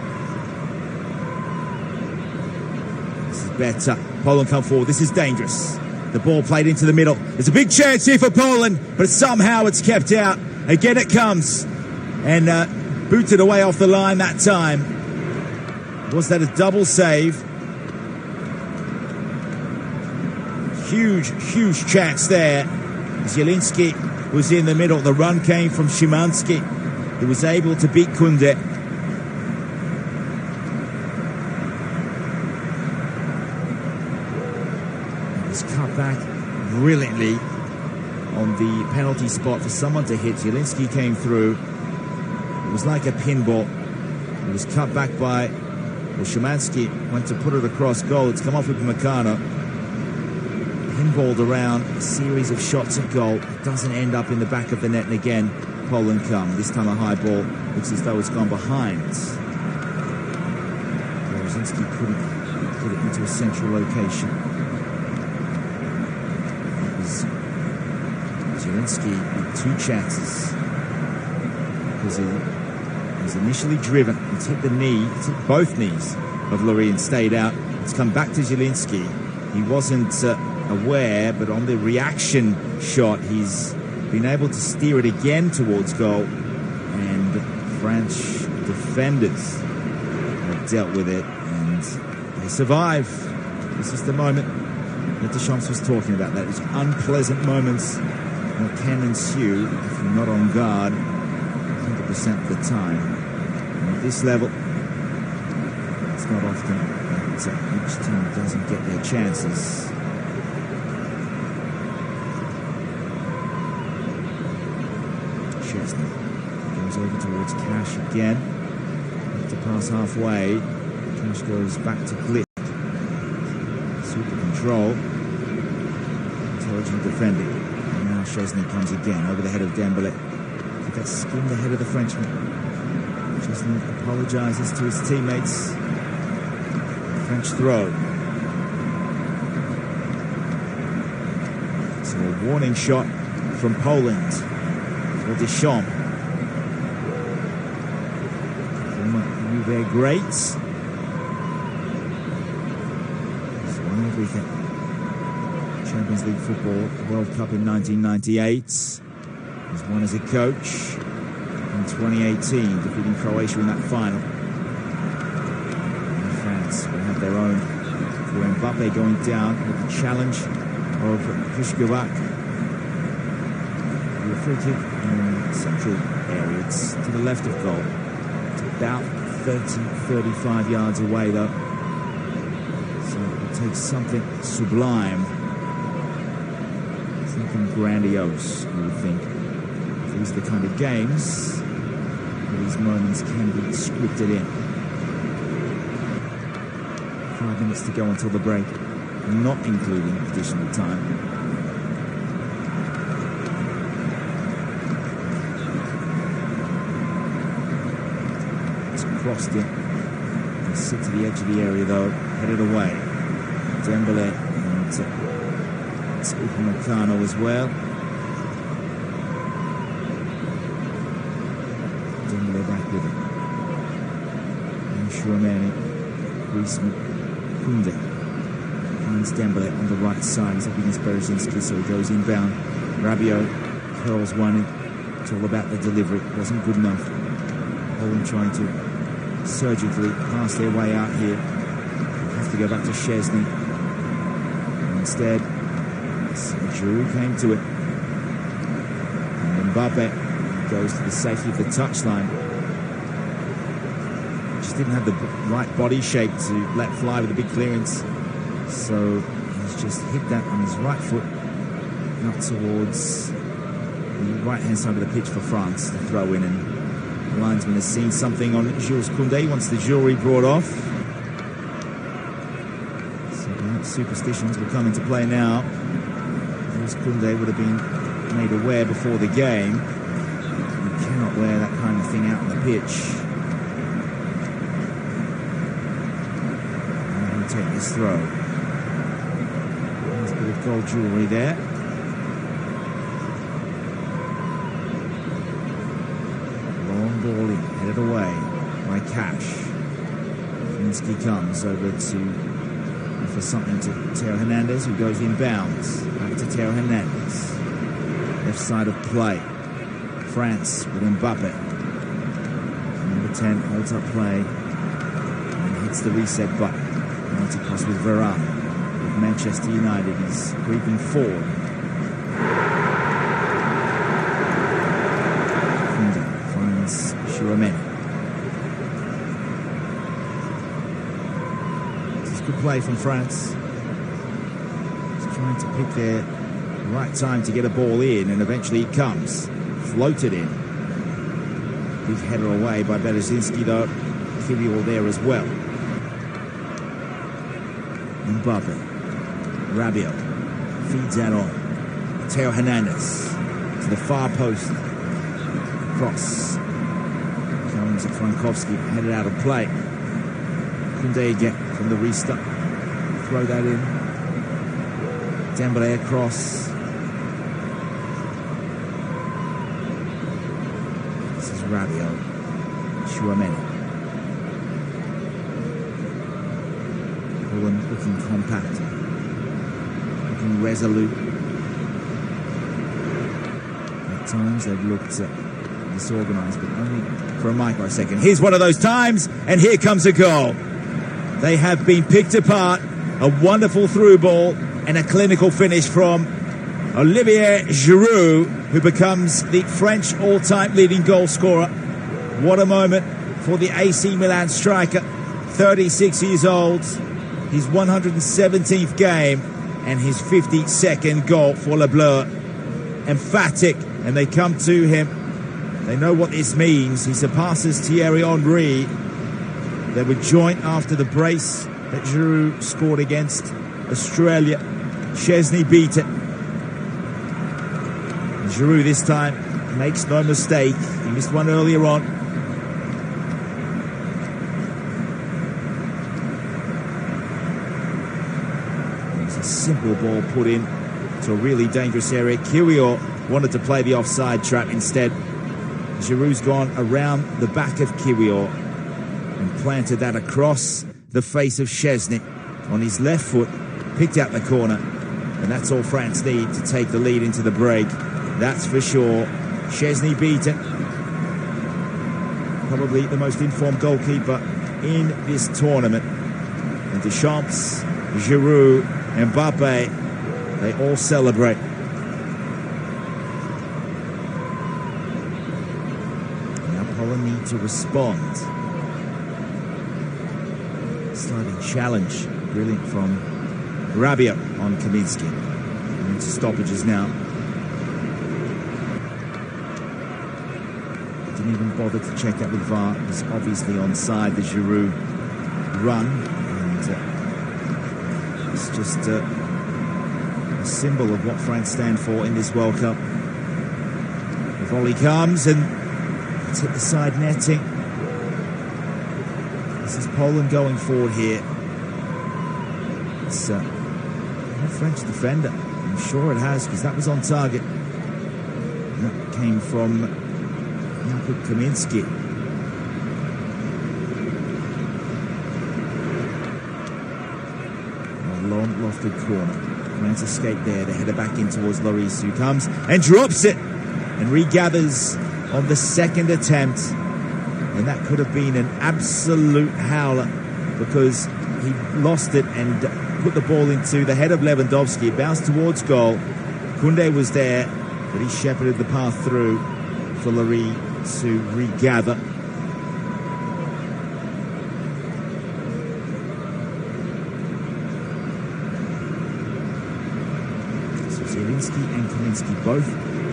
This is better. Poland come forward. This is dangerous. The ball played into the middle. There's a big chance here for Poland, but somehow it's kept out. Again it comes. And booted away off the line that time. Was that a double save? Huge chance there. Zielinski was in the middle. The run came from Szymanski. He was able to beat Koundé. It was cut back brilliantly on the penalty spot for someone to hit. Zielinski came through. It was like a pinball. It was cut back by Szymanski. Went to put it across goal. It's come off with Meccano. Pinballed around, a series of shots at goal. It doesn't end up in the back of the net, and again Poland come. This time a high ball. Looks as though it's gone behind. Berezzinski couldn't get it into a central location. It was Zielinski with two chances. Because he was initially driven. It's hit the knee, it's hit both knees of Lloris and stayed out. It's come back to Zielinski. He wasn't aware, but on the reaction shot, he's been able to steer it again towards goal. And the French defenders have dealt with it, and they survive. This is the moment that Deschamps was talking about. That is unpleasant moments that can ensue if you're not on guard 100% of the time. And at this level, it's not often that each team doesn't get their chances. Chesney goes over towards Cash again. Have to pass halfway. Cash goes back to Glick. Super control. Intelligent defending. And now Chesney comes again over the head of Dembélé. That skimmed the head of the Frenchman. Chesney apologises to his teammates. French throw. So a warning shot from Poland for Deschamps. They're great. He's won everything. Champions League football, World Cup in 1998. He's won as a coach in 2018, defeating Croatia in that final. And France will have their own. For Mbappe going down with the challenge of Krzysztof. The free kick in the central area. It's to the left of goal. It's about 30-35 yards away though. So it will take something sublime. Something grandiose, you would think. These are the kind of games where these moments can be scripted in. 5 minutes to go until the break, not including additional time. It's crossed it. They sit to the edge of the area though, headed away. Dembélé and it's Meccano as well. Back with it. And Schumann, Griezmann, Koundé finds Dembélé on the right side. He's up against Berezzinski, so he goes inbound. Rabiot curls one in. It's all about the delivery. It wasn't good enough. Poland trying to surgically pass their way out here. They have to go back to Szczesny. And instead, Giroud came to it. And Mbappe goes to the safety of the touchline. Just didn't have the right body shape to let fly with a big clearance. So he's just hit that on his right foot, not towards the right-hand side of the pitch for France to throw in, and the linesman has seen something on Jules Koundé. He wants the jewellery brought off. So perhaps superstitions will come into play now. Jules Koundé would have been made aware before the game. You cannot wear that kind of thing out on the pitch. And he'll take this throw. There's a bit of gold jewellery there. Long ball in, headed away by Cash. Kaminsky comes over to for something to Theo Hernandez, who goes inbounds. Back to Theo Hernandez. Left side of play. France with Mbappe. Number 10 holds up play and hits the reset button. Now it's across with Varane. With Manchester United, he's creeping forward. Koundé finds Chouameni. Good play from France. Just trying to pick their right time to get a ball in, and eventually it comes. Floated in. Big header away by Bereszynski, though. Kiwior there as well. Mbappe. Rabiot. Feeds that on. Theo Hernandez to the far post. Cross. Comes at Frankowski, headed out of play. Koundé again from the restart. Throw that in. Dembélé across. This is Rabiot. Chouameni. Holland looking compact. Looking resolute. At times they've looked disorganised, but only for a microsecond. Here's one of those times, and here comes a goal. They have been picked apart. A wonderful through ball and a clinical finish from Olivier Giroud, who becomes the French all-time leading goal scorer. What a moment for the AC Milan striker, 36 years old, his 117th game and his 52nd goal for Le Bleu. Emphatic, and they come to him. They know what this means. He surpasses Thierry Henry. They were joint after the brace that Giroud scored against Australia. Chesney beat it. Giroud this time makes no mistake. He missed one earlier on. It's a simple ball put in to a really dangerous area. Kiwior wanted to play the offside trap instead. Giroud's gone around the back of Kiwior and planted that across the face of Chesney on his left foot, picked out the corner, and that's all France need to take the lead into the break. That's for sure. Chesney beat it. Probably the most informed goalkeeper in this tournament. And Deschamps, Giroud, Mbappe, they all celebrate. Now Poland need to respond. Sliding challenge, brilliant from Rabiot on Kaminsky. Into stoppages now. Didn't even bother to check that with VAR. It was obviously onside, the Giroud run, and it's just a symbol of what France stand for in this World Cup. The volley comes and it's hit the side netting. This is Poland going forward here. It's a French defender. I'm sure it has, because that was on target. That came from Jakub Kaminsky. A long lofted corner. France escape there. They header back in towards Lloris, who comes and drops it and regathers on the second attempt. And that could have been an absolute howler, because he lost it and put the ball into the head of Lewandowski. It bounced towards goal. Koundé was there, but he shepherded the path through for Lloris to regather. So Zielinski and Kaminsky both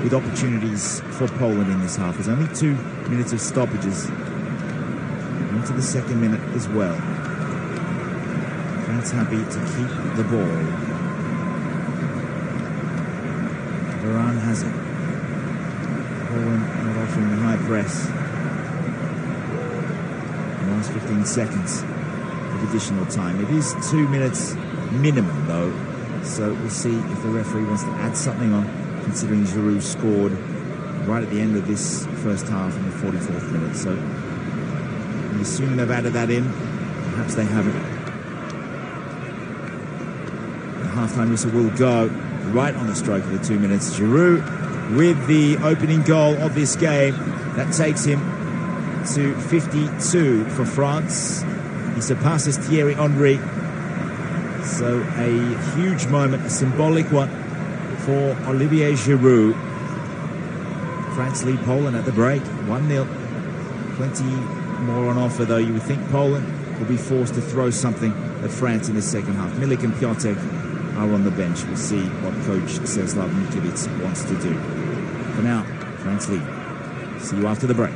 with opportunities for Poland in this half. There's only 2 minutes of stoppages. Into the second minute as well. France happy to keep the ball. Varane has it. Poland not offering the high press. The last 15 seconds of additional time. It is 2 minutes minimum though, so we'll see if the referee wants to add something on, considering Giroud scored right at the end of this first half in the 44th minute. So I'm assuming they've added that in. Perhaps they haven't. The halftime whistle will go right on the stroke of the 2 minutes. Giroud with the opening goal of this game. That takes him to 52 for France. He surpasses Thierry Henry. So a huge moment, a symbolic one for Olivier Giroud. France lead Poland at the break, 1-0. Plenty more on offer, though. You would think Poland will be forced to throw something at France in the second half. Milik and Piatek are on the bench. We'll see what coach CelebWatch wants to do. For now, France lead. See you after the break.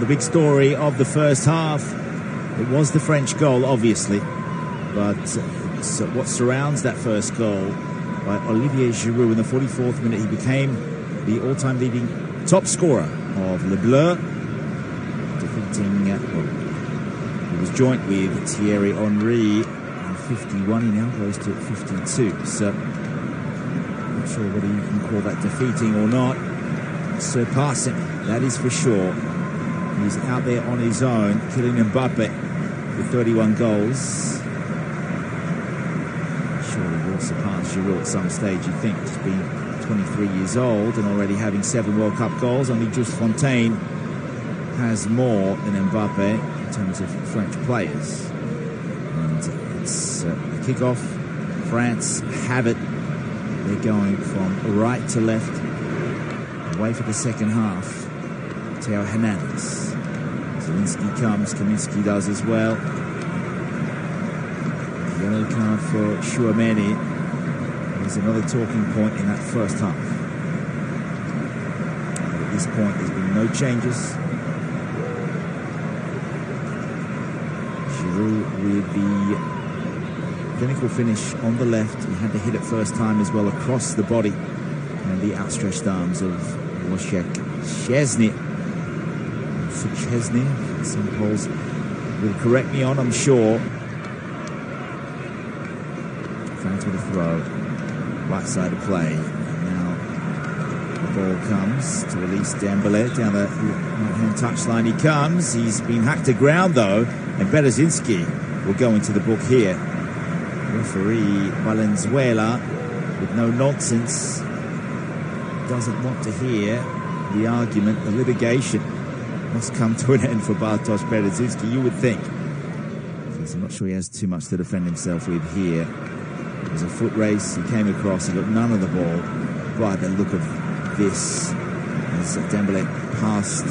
the big story of the first half. It was the French goal, obviously, but it's what surrounds that first goal by Olivier Giroud. In the 44th minute, he became the all-time leading top scorer of Le Bleu, defeating, he was joint with Thierry Henry in 51. He now goes to 52. So, not sure whether you can call that defeating or not. Surpassing, that is for sure. He's out there on his own. Kylian Mbappe with 31 goals. Surely will surpass Giroud at some stage, you think. He's been 23 years old and already having 7 World Cup goals. Only Just Fontaine has more than Mbappe in terms of French players. And it's the kickoff. France have it. They're going from right to left. Away for the second half. Theo Hernandez. Zelinski comes. Kaminsky does as well. Yellow card for Chouameni. There's another talking point in that first half. But at this point, there's been no changes. Giroud with the clinical finish on the left. He had to hit it first time as well across the body. And the outstretched arms of Wojciech Szczesny. Szczesny, some polls will correct me on, I'm sure. France with a throw. Right side of play. And now the ball comes to release Dembele down the right-hand touchline. He comes. He's been hacked to ground, though. And Berezinski will go into the book here. Referee Valenzuela, with no nonsense, doesn't want to hear the argument. The litigation must come to an end for Bartosz Berezinski, you would think. I'm not sure he has too much to defend himself with here. It was a foot race. He came across. He got none of the ball. By the look of this, as Dembele passed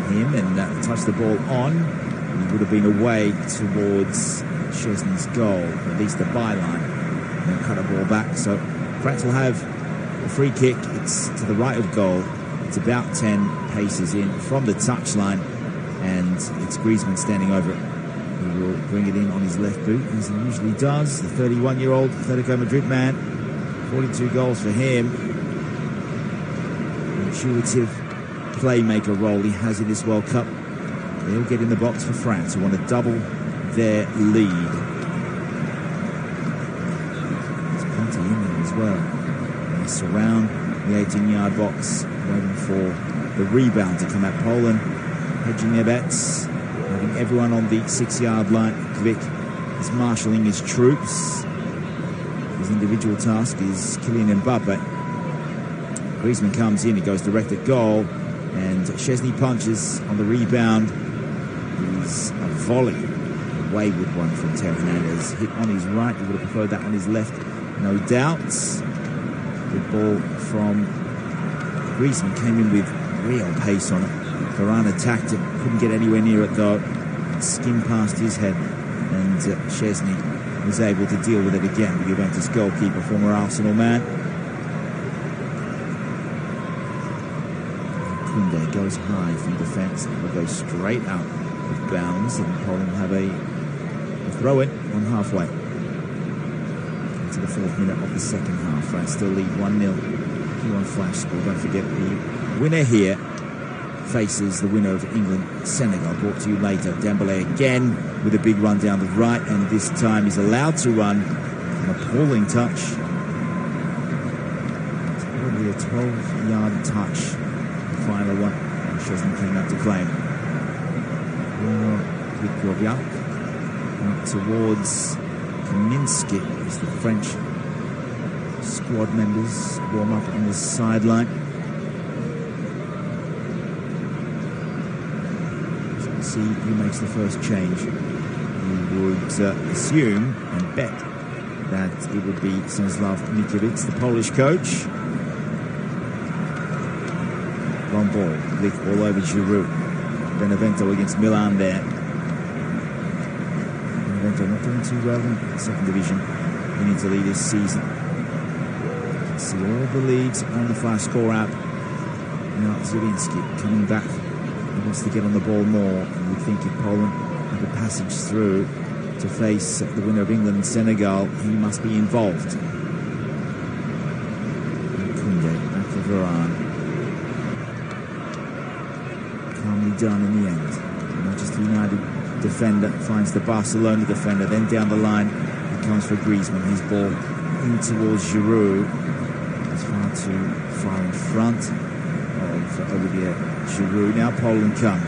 him and touched the ball on, he would have been away towards Szczesny's goal, at least the byline, and then cut a ball back. So France will have a free kick. It's to the right of goal. It's about 10 paces in from the touchline, and it's Griezmann standing over it. He will bring it in on his left boot, as he usually does. The 31-year-old Atletico Madrid man, 42 goals for him. Intuitive playmaker role he has in this World Cup. They'll get in the box for France, who want to double their lead. There's plenty in there as well. They surround the 18-yard box, waiting for the rebound to come at Poland, hedging their bets, having everyone on the 6-yard line. Kvik is marshalling his troops. His individual task is Kylian Mbappe. Griezmann comes in, he goes direct at goal, and Szczesny punches on the rebound. He's a volley, a wayward one from Theo Hernandez. Hit on his right, he would have preferred that on his left, no doubt. Good ball from Griezmann, came in with real pace on it. Varane attacked it, couldn't get anywhere near it though. It skimmed past his head, and Szczesny was able to deal with it again. The Juventus goalkeeper, former Arsenal man. Kunde goes high from defence, will go straight out of bounds, and Poland will have a throw-in on halfway. Into the 4th minute of the second half. France still lead 1-0. Here on Flash Score. Don't forget the winner here faces the winner of England-Senegal. Brought to you later. Dembele again with a big run down the right, and this time he's allowed to run. An appalling touch. It's probably a 12-yard touch. The final one. Szczesny came out to claim. Wikrowiak out towards Kaminsky as the French squad members warm up on the sideline. So we'll see who makes the first change. You would assume and bet that it would be Czesław Mikiewicz, the Polish coach. Long ball, Lick all over Giroud. Benevento against Milan there. Benevento not doing too well in the second division in Italy this season. You can see all the leagues on the Flash Score app. Now Zelinski coming back He wants to get on the ball more. And we think if Poland have a passage through to face the winner of England and Senegal, he must be involved. Kunde, back for Varane. Calmly done in the end. Manchester United defender finds the Barcelona defender, then down the line he comes for Griezmann. His ball in towards Giroud. It's far too far in front of Olivier Giroud. Now Poland come.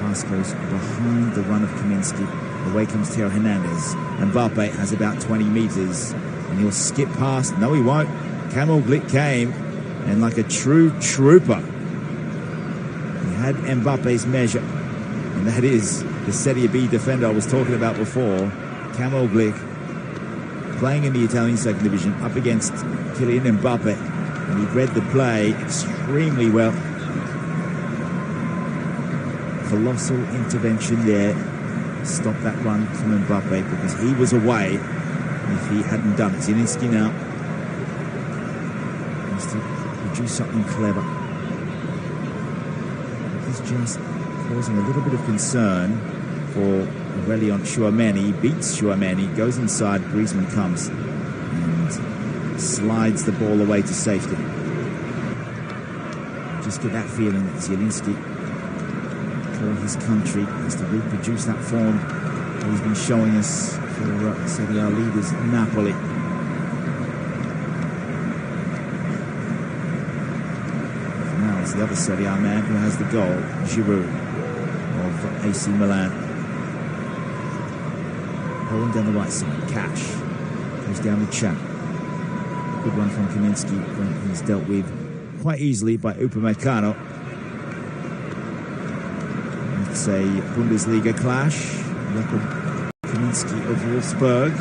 Pass goes behind the run of Kamiński. Away comes Theo Hernandez. Mbappe has about 20 metres and he'll skip past. No, he won't. Kamil Glik came and like a true trooper, he had Mbappe's measure, and that is the Serie B defender I was talking about before. Kamil Glik playing in the Italian second division up against Kylian Mbappe, and he read the play extremely well. Colossal intervention there. Stop that run from Mbappe because he was away if he hadn't done it. Zielinski now has to produce something clever. He's just causing a little bit of concern for Aurélien Tchouameni. Beats Tchouameni, goes inside, Griezmann comes and slides the ball away to safety. Just get that feeling that Zielinski, for his country, has to reproduce that form that he's been showing us for Serie A leaders Napoli. Now it's the other Serie A man who has the goal, Giroud of AC Milan. Poland down the right side, Cash goes down the channel. Good one from Kamiński, but he's dealt with quite easily by Upamecano. It's a Bundesliga clash. Jakub Kamiński of Wolfsburg,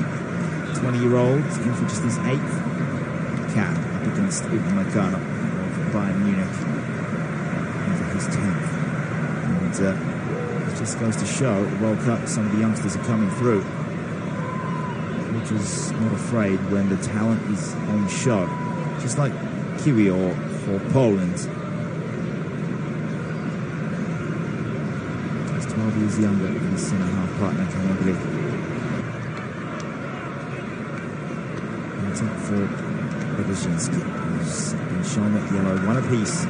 20-year-old, in for just his 8th cap up against Upamecano of Bayern Munich, in for his 10th. And it just goes to show at the World Cup some of the youngsters are coming through. Which is not afraid when the talent is on show. Just like Kiwior for Poland. He's 12 years younger than his centre-half partner, Kamil Glik. It's up for Bereszynski, who's been shown that yellow, one apiece.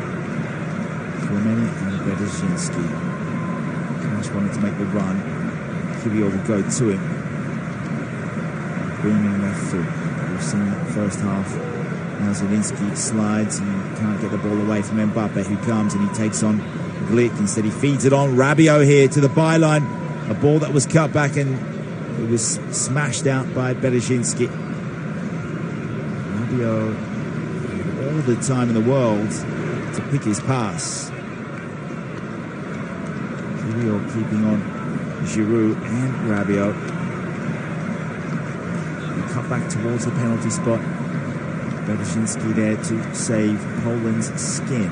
Tchouameni and Bereszynski. Cash wanted to make the run. Kiwior will go to him. Booming left foot. We've seen that first half. Now Zielinski slides and can't get the ball away from Mbappe, who comes and he takes on Glik. Instead he feeds it on. Rabiot here to the byline. A ball that was cut back and it was smashed out by Bereszynski. Rabiot had all the time in the world to pick his pass. Kiwior keeping on Giroud and Rabiot. Cut back towards the penalty spot. Bereszynski there to save Poland's skin.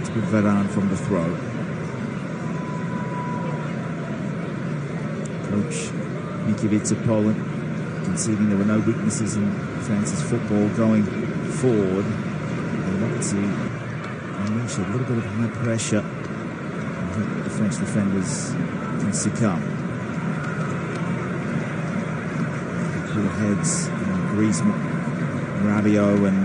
It's good Varane from the throw. Coach Mikiewicz of Poland conceding there were no weaknesses in France's football going forward. They want to unleash a little bit of high pressure. I hope the French defenders can succumb. Cool heads, Griezmann, Rabiot and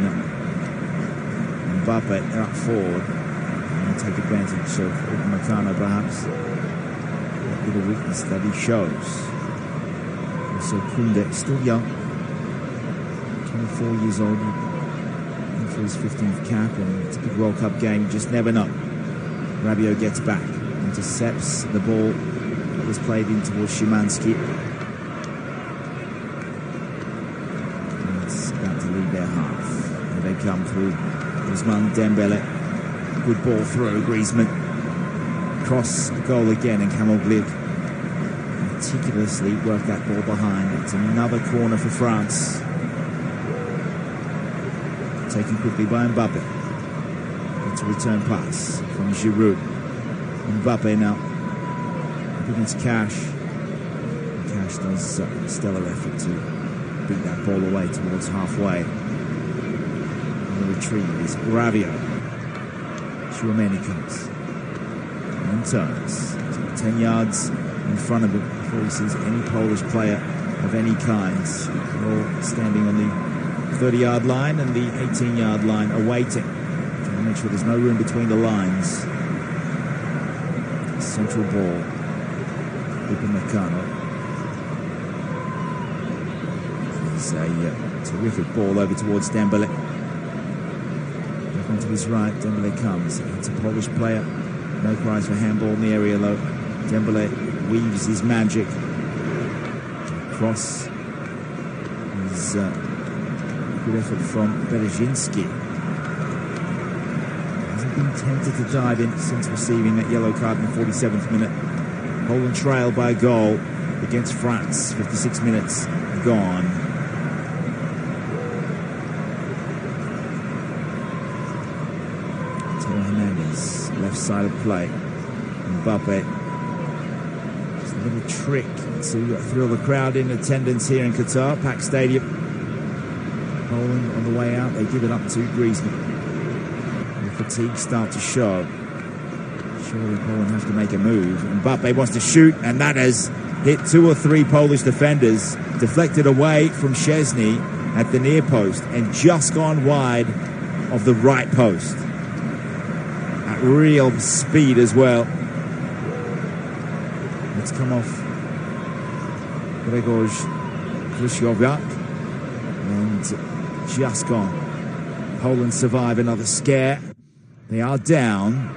Mbappe, they're up forward. And take advantage of Upamecano perhaps. That little weakness that he shows. Also Kunde, still young, 24 years old. For his 15th cap, and it's a big World Cup game, you just never know. Rabiot gets back, intercepts the ball that was played in towards Szymanski. And it's about to leave their half. Here they come through Ousmane Dembele. Good ball through, Griezmann. Cross goal again, and Kamil Glik meticulously worked that ball behind. It's another corner for France. Taken quickly by Mbappe. It's a return pass from Giroud. Mbappe now up against Cash. Cash Nationals' stellar effort to beat that ball away towards halfway. On the retrieve is Ravio. Chouameni comes and turns. He's got 10 yards in front of him before he sees any Polish player of any kind. They're all standing on the 30-yard line and the 18-yard line awaiting. Trying to make sure there's no room between the lines. Central ball. Upamecano. It's a terrific ball over towards Dembele. Back onto his right, Dembele comes. It's a Polish player. No cries for handball in the area though. Dembele weaves his magic. Cross is good effort from Bereszynski. Hasn't been tempted to dive in since receiving that yellow card in the 47th minute. Poland trail by a goal against France. 56 minutes gone. Teo Hernandez, left side of play. Mbappe. Just a little trick to thrill the crowd in attendance here in Qatar, packed stadium. Poland on the way out, they give it up to Griezmann. The fatigue start to show. Surely Poland have to make a move. Mbappe wants to shoot, and that has hit 2 or 3 Polish defenders. Deflected away from Szczesny at the near post and just gone wide of the right post. At real speed as well. It's come off Grzegorz Krychowiak and just gone. Poland survive another scare. They are down,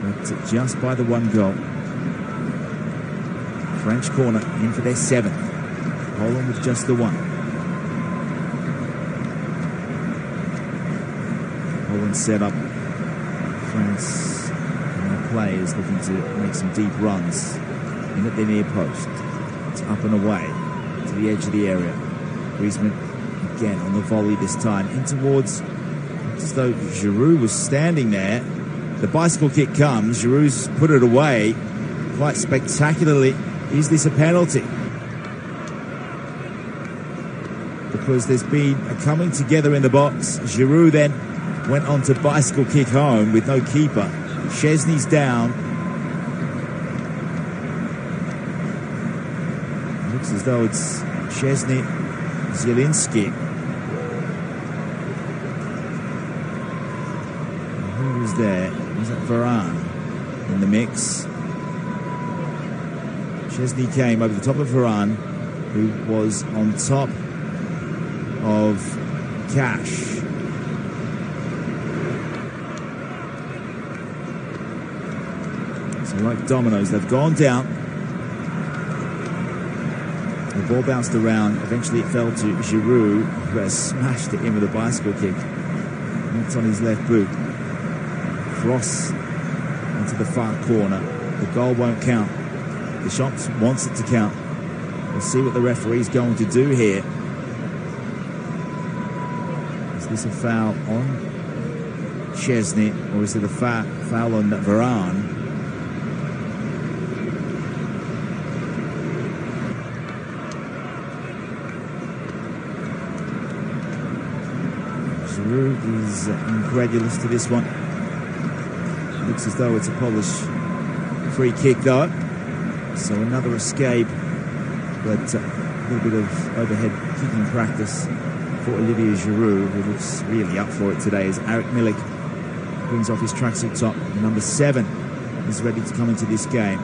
but just by the 1 goal. French corner in for their 7th. Poland with just the 1. Poland set up. France and their players looking to make some deep runs in at the near post. It's up and away to the edge of the area. Griezmann again on the volley this time in towards, as though Giroud was standing there. The bicycle kick comes. Giroud's put it away quite spectacularly. Is this a penalty? Because there's been a coming together in the box. Giroud then went on to bicycle kick home with no keeper. Szczesny's down. It looks as though it's Szczesny, Zielinski. Who was there? Was that Varane in the mix? Szczesny came over the top of Varane, who was on top of Cash. So like dominoes, they've gone down. The ball bounced around. Eventually it fell to Giroud, who has smashed it in with a bicycle kick. That's on his left boot. Cross into the far corner. The goal won't count. The shot wants it to count. We'll see what the referee's going to do here. Is this a foul on Szczesny, or is it a foul on Varane? Giroud is incredulous to this one. Looks as though it's a Polish free kick though. So another escape, but a little bit of overhead kicking practice for Olivier Giroud, who looks really up for it today, as Eric Milik brings off his tracksuit top. The number 7 is ready to come into this game.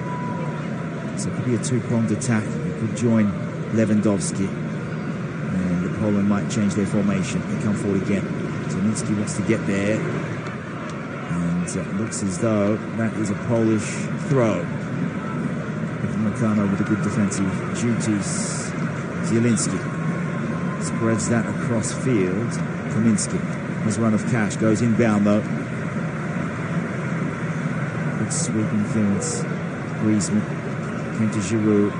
So it could be a 2-pronged attack. It could join Lewandowski, and Poland might change their formation. They come forward again. Zielinski wants to get there, and it looks as though that is a Polish throw. Upamecano with a good defensive duties. Zielinski spreads that across field. Kaminski has run of Cash, goes inbound though. Good sweeping clearance. Griezmann came to Giroud.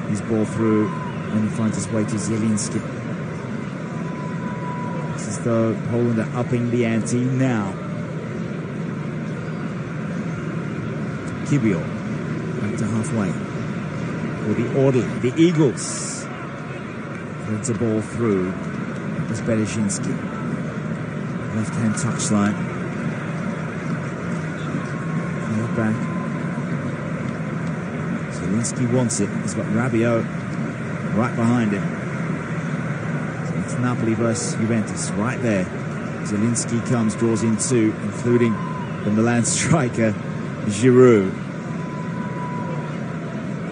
His ball through, and he finds his way to Zielinski. It's as though Poland are upping the ante now. Kibior back to halfway. for the Orderly, the Eagles. Threads a ball through. It was Bereszynski. Left-hand touchline. Play it back. Zielinski wants it. He's got Rabiot right behind him. So it's Napoli versus Juventus right there. Zielinski comes, draws in two, including the Milan striker, Giroud.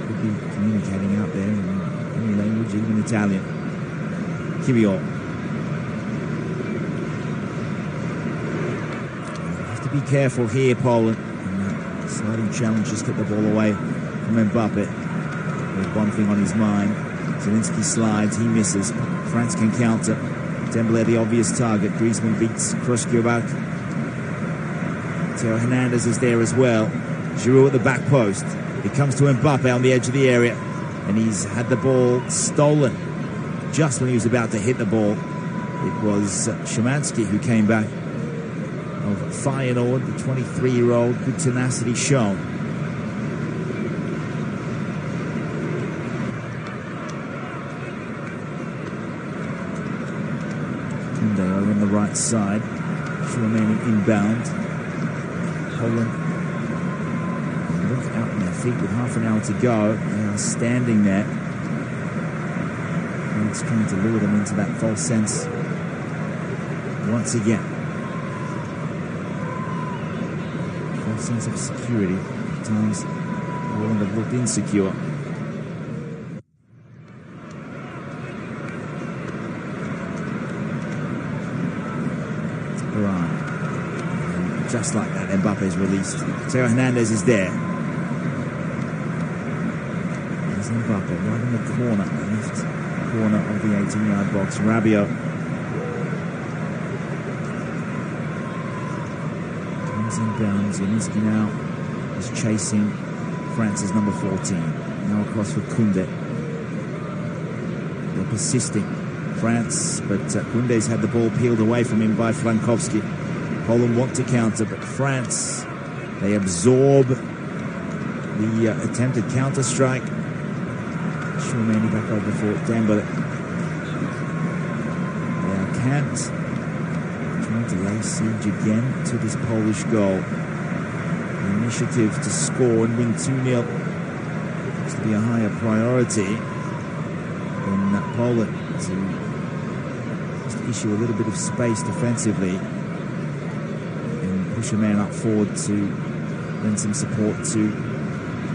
Could be communicating out there in any language, even Italian. Kiwior. Have to be careful here, Poland. And sliding challenge, just get the ball away from Mbappe. With one thing on his mind. Zielinski slides, he misses. France can counter. Dembélé the obvious target. Griezmann beats Kroos-Kiewicz. Theo Hernandez is there as well. Giroud at the back post. It comes to Mbappe on the edge of the area. And he's had the ball stolen just when he was about to hit the ball. It was Szymanski who came back of Feyenoord, the 23-year-old. Good tenacity shown. Over on the right side. Tchouameni inbound. Poland look out on their feet with half an hour to go. They are standing there. And it's trying to lure them into that false sense once again. False sense of security. At times, Poland have looked insecure. And just like that, Mbappe is released. Theo Hernandez is there. There's Mbappe right in the corner, left corner of the 18-yard box. Rabiot comes inbound. Zielinski now is chasing France's number 14. Now across for Koundé. They're persisting. France, but Koundé's had the ball peeled away from him by Frankowski. Poland want to counter, but France, they absorb the attempted counter-strike. Tchouameni back over for Dembélé. They are camped, trying to lay siege again to this Polish goal. The initiative to score and win 2-0 looks to be a higher priority than Poland to issue a little bit of space defensively and push a man up forward to lend some support to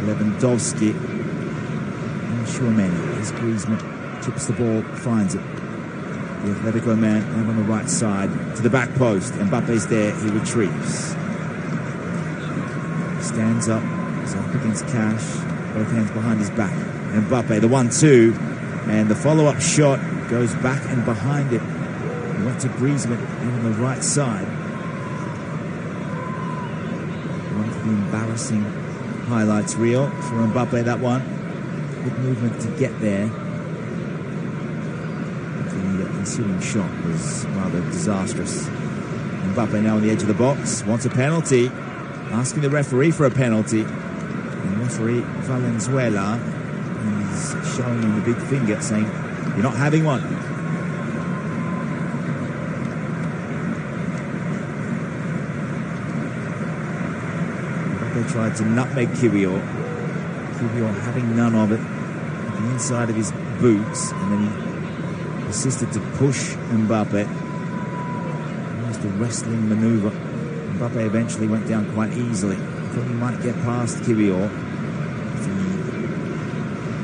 Lewandowski. And Tchouameni, as Griezmann chips the ball, finds it. The Atletico man over on the right side to the back post. Mbappe's there, he retrieves. Stands up, he's up against Cash, both hands behind his back. Mbappe, the 1-2, and the follow-up shot goes back and behind it. He went to Griezmann on the right side. One of the embarrassing highlights reel for Mbappe, that one. Good movement to get there. The ensuing shot was rather disastrous. Mbappe now on the edge of the box, wants a penalty, asking the referee for a penalty. And referee Valenzuela is showing him the big finger, saying, "You're not having one." They tried to nutmeg Kiwior. Kiwior having none of it at the inside of his boots, and then he persisted to push Mbappe. Almost a wrestling maneuver. Mbappe eventually went down quite easily. I thought he might get past Kiwior if he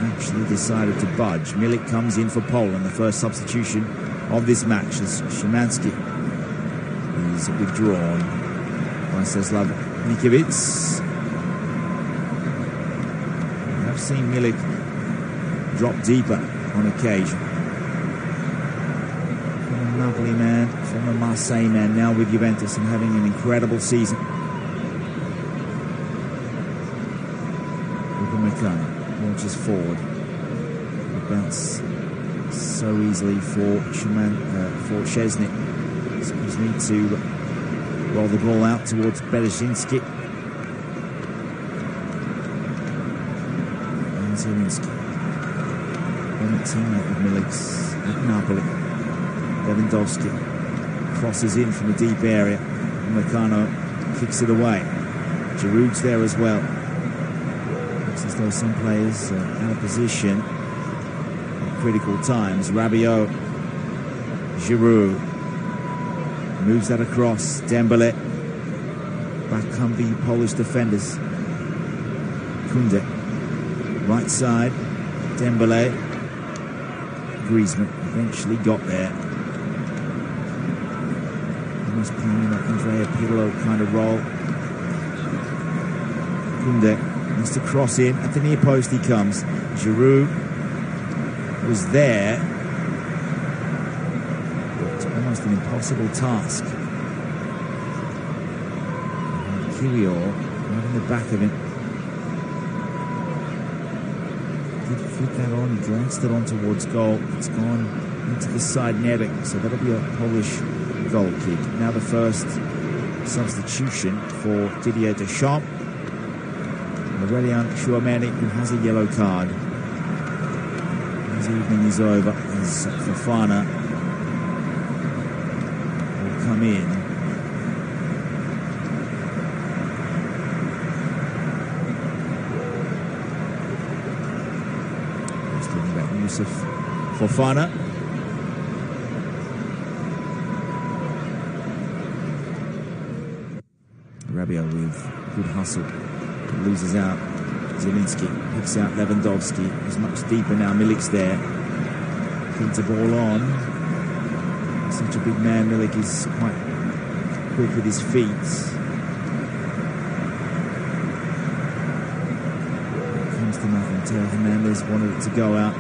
actually decided to budge. Milik comes in for Poland, the first substitution of this match, as Szymanski is withdrawn by Czeslaw Mikiewicz. I've seen Milik drop deeper on occasion. From a Napoli man, from a Marseille man, now with Juventus and having an incredible season. Upamecano launches forward. The bounce so easily for Szczesny. Excuse me, to roll the ball out towards Bereszynski. And Zielinski. former teammate of Milik's at Napoli. Lewandowski crosses in from the deep area. Meccano kicks it away. Giroud's there as well. Looks as though some players are out of position at critical times. Rabiot, Giroud moves that across. Dembele. Back come the Polish defenders. Kunde, right side. Dembele. Griezmann eventually got there. Almost playing that Andrea Pirlo kind of role. Kunde needs to cross in. At the near post he comes. Giroud was there. It's almost an impossible task. Kiwior right in the back of him. Did flip that on, he glanced it on towards goal. It's gone into the side netting, so that'll be a Polish goal kick. Now the first substitution for Didier Deschamps. Aurelian Tchouameni, who has a yellow card. His evening is over as Fofana will come in. Just talking about Yusuf Fofana. Rabiot with good hustle. Loses out. Zielinski picks out Lewandowski. He's much deeper now. Milik's there. Feeds the ball on. Such a big man. Milik is quite quick with his feet. Comes to nothing. Teo Hernandez wanted it to go out.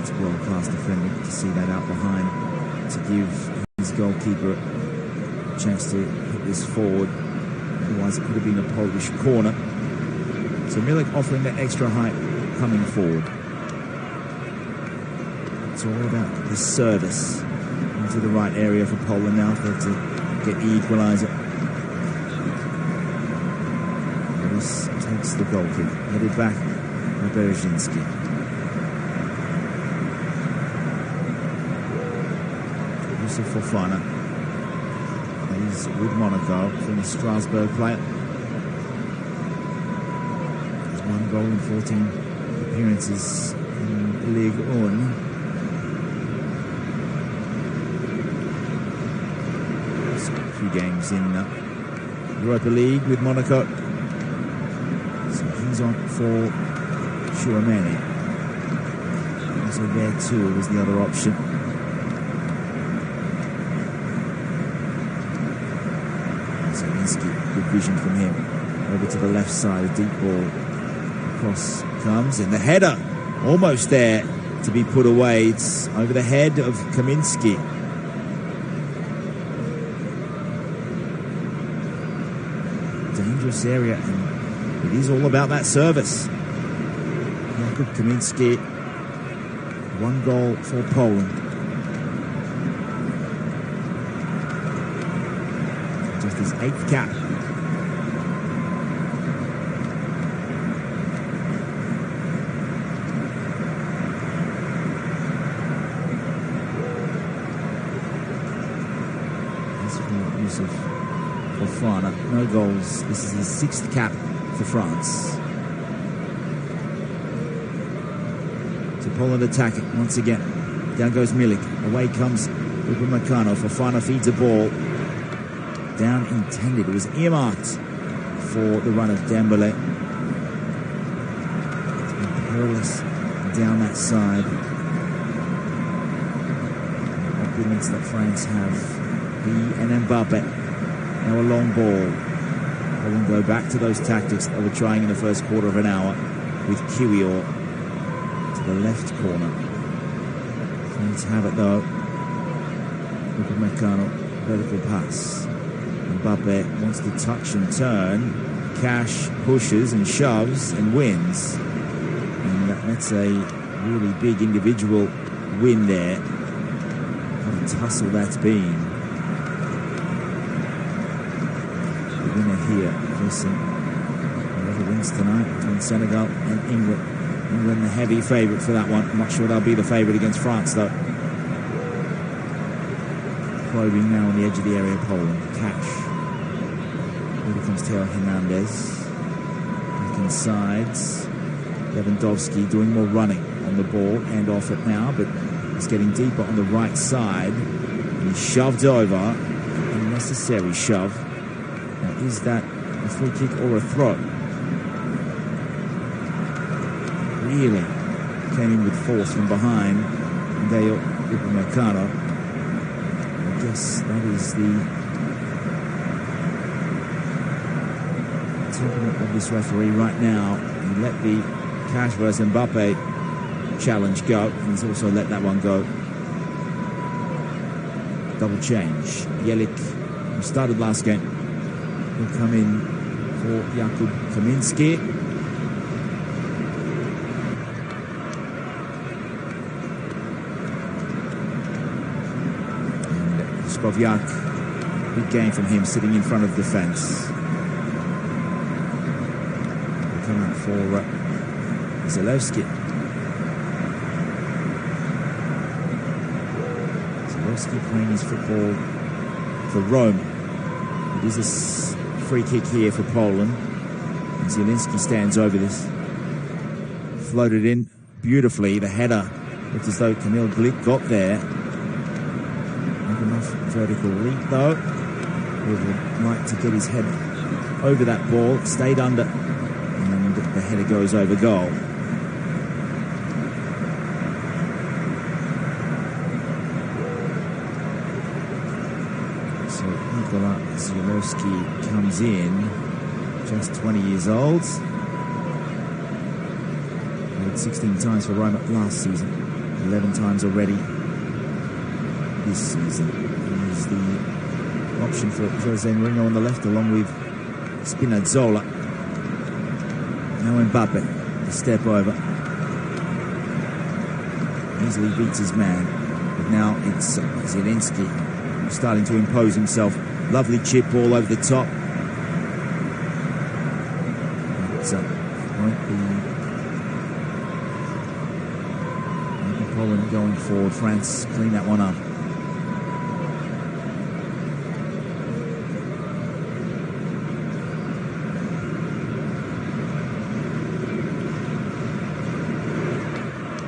It's world-class defending to see that out behind, to give his goalkeeper a chance to hit this forward. Otherwise it could have been a Polish corner. So Milik offering that extra height coming forward. It's all about the service into the right area for Poland now to get the equaliser. This takes the goal kick. Headed back by Bereszynski. Yusuf Fofana. He's with Monaco, from the Strasbourg player. He's 1 goal in 14 appearances in Ligue 1. So a few games in Europa League with Monaco. So he's on for Tchouameni. So there too was the other option. Good vision from him. Over to the left side, a deep ball. Cross comes, and the header almost there to be put away. It's over the head of Kaminski. Dangerous area, and it is all about that service. Jakub Kaminski, 1 goal for Poland. Just his 8th cap. As for Yusuf Fofana, no goals. This is his 6th cap for France. So Poland attacking once again. Down goes Milik. Away comes Meccano. Fofana feeds a ball. Down intended. It was earmarked for the run of Dembele. It's been perilous down that side. The opulence that France have. He and Mbappe. Now a long ball. Poland go back to those tactics that they were trying in the first quarter of an hour with Kiwior to the left corner. France have it though. Meccano. Vertical pass. Mbappe wants to touch and turn. Cash pushes and shoves and wins. And that's a really big individual win there. What a tussle that's been. The winner here facing whoever wins tonight between Senegal and England. England the heavy favourite for that one. I'm not sure they'll be the favourite against France, though. Probing now on the edge of the area, Poland. Cash. Here comes Theo Hernandez. Back inside. Lewandowski doing more running on the ball and off it now, but he's getting deeper on the right side. And he's shoved over. An unnecessary shove. Now, is that a free kick or a throw? Really came in with force from behind. Dale Upamecano. I guess that is the temperament of this referee right now. He let the Cash versus Mbappe challenge go, and he's also let that one go. Double change. Yelik, who started last game, will come in for Jakub Kaminski. And Sprovyak, big game from him, sitting in front of defence. We'll come out for Zelewski. Zelewski playing his football for Rome. It is a free kick here for Poland. And Zielinski stands over this. Floated in beautifully. The header looked as though Kamil Glik got there. Not enough vertical leap though. He would like to get his head over that ball. Stayed under. And the header goes over goal. Zielinski comes in, just 20 years old. Played 16 times for Roma last season, 11 times already this season. He's the option for Jose Mourinho on the left, along with Spinazzola. Now Mbappe, a step over. Easily beats his man, but now it's Zielinski starting to impose himself. Lovely chip ball over the top. Might be Poland going forward. France clean that one up.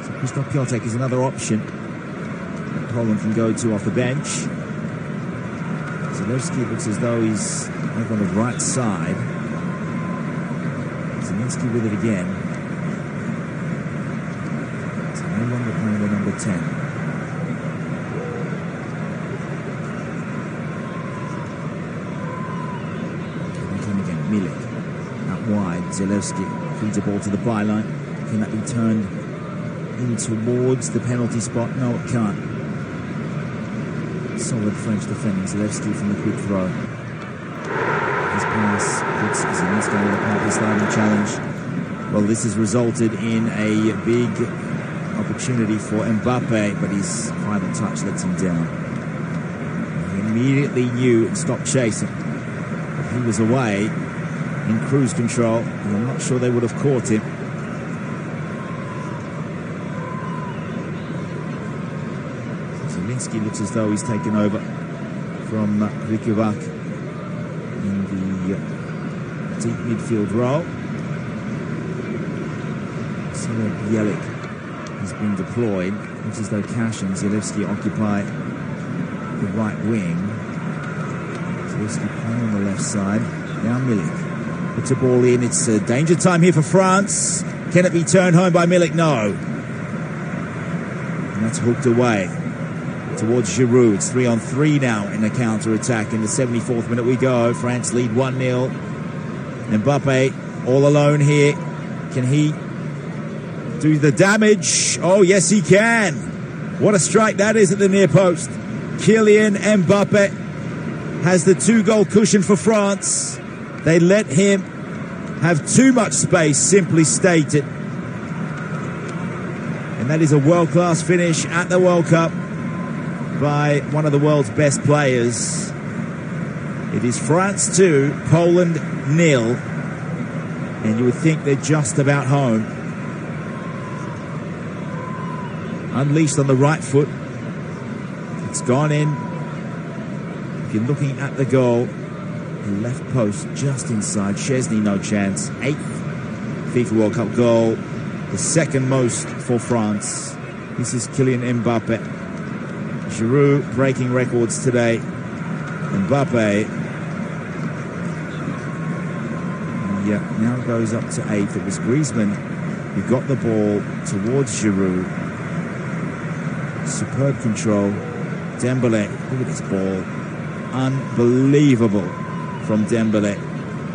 So Krzysztof Piątek is another option that Poland can go to off the bench. Zelewski looks as though he's over on the right side. Zielinski with it again. So no longer playing the number 10. And then again, Milik. Out wide, Zelewski feeds a ball to the byline. Can that be turned in towards the penalty spot? No, it can't. Solid French defending. Zelewski from the quick throw. His pass puts Zielinski with a partly sliding challenge. Well, this has resulted in a big opportunity for Mbappe, but his final touch lets him down. He immediately knew and stopped chasing. But he was away in cruise control, and I'm not sure they would have caught him. Zielinski looks as though he's taken over from Rikivak in the deep midfield role. Yelik has been deployed. Looks as though Cash and Zelewski occupy the right wing. Zelewski playing on the left side. Now Milik puts a ball in. It's danger time here for France. Can it be turned home by Milik? No. And that's hooked away towards Giroud. It's 3-on-3 now in the counter-attack. In the 74th minute we go. France lead 1-0. Mbappe all alone here. Can he do the damage? Oh, yes, he can. What a strike that is at the near post. Kylian Mbappe has the 2-goal cushion for France. They let him have too much space, simply stated. And that is a world-class finish at the World Cup by one of the world's best players. It is France 2, Poland 0. And you would think they're just about home. unleashed on the right foot. It's gone in. If you're looking at the goal, the left post just inside. Szczesny, no chance. 8th FIFA World Cup goal, the second most for France. This is Kylian Mbappe. Giroud breaking records today. Mbappe, yeah, now goes up to 8th. It was Griezmann who got the ball towards Giroud. Superb control. Dembele, look at this ball. Unbelievable from Dembele.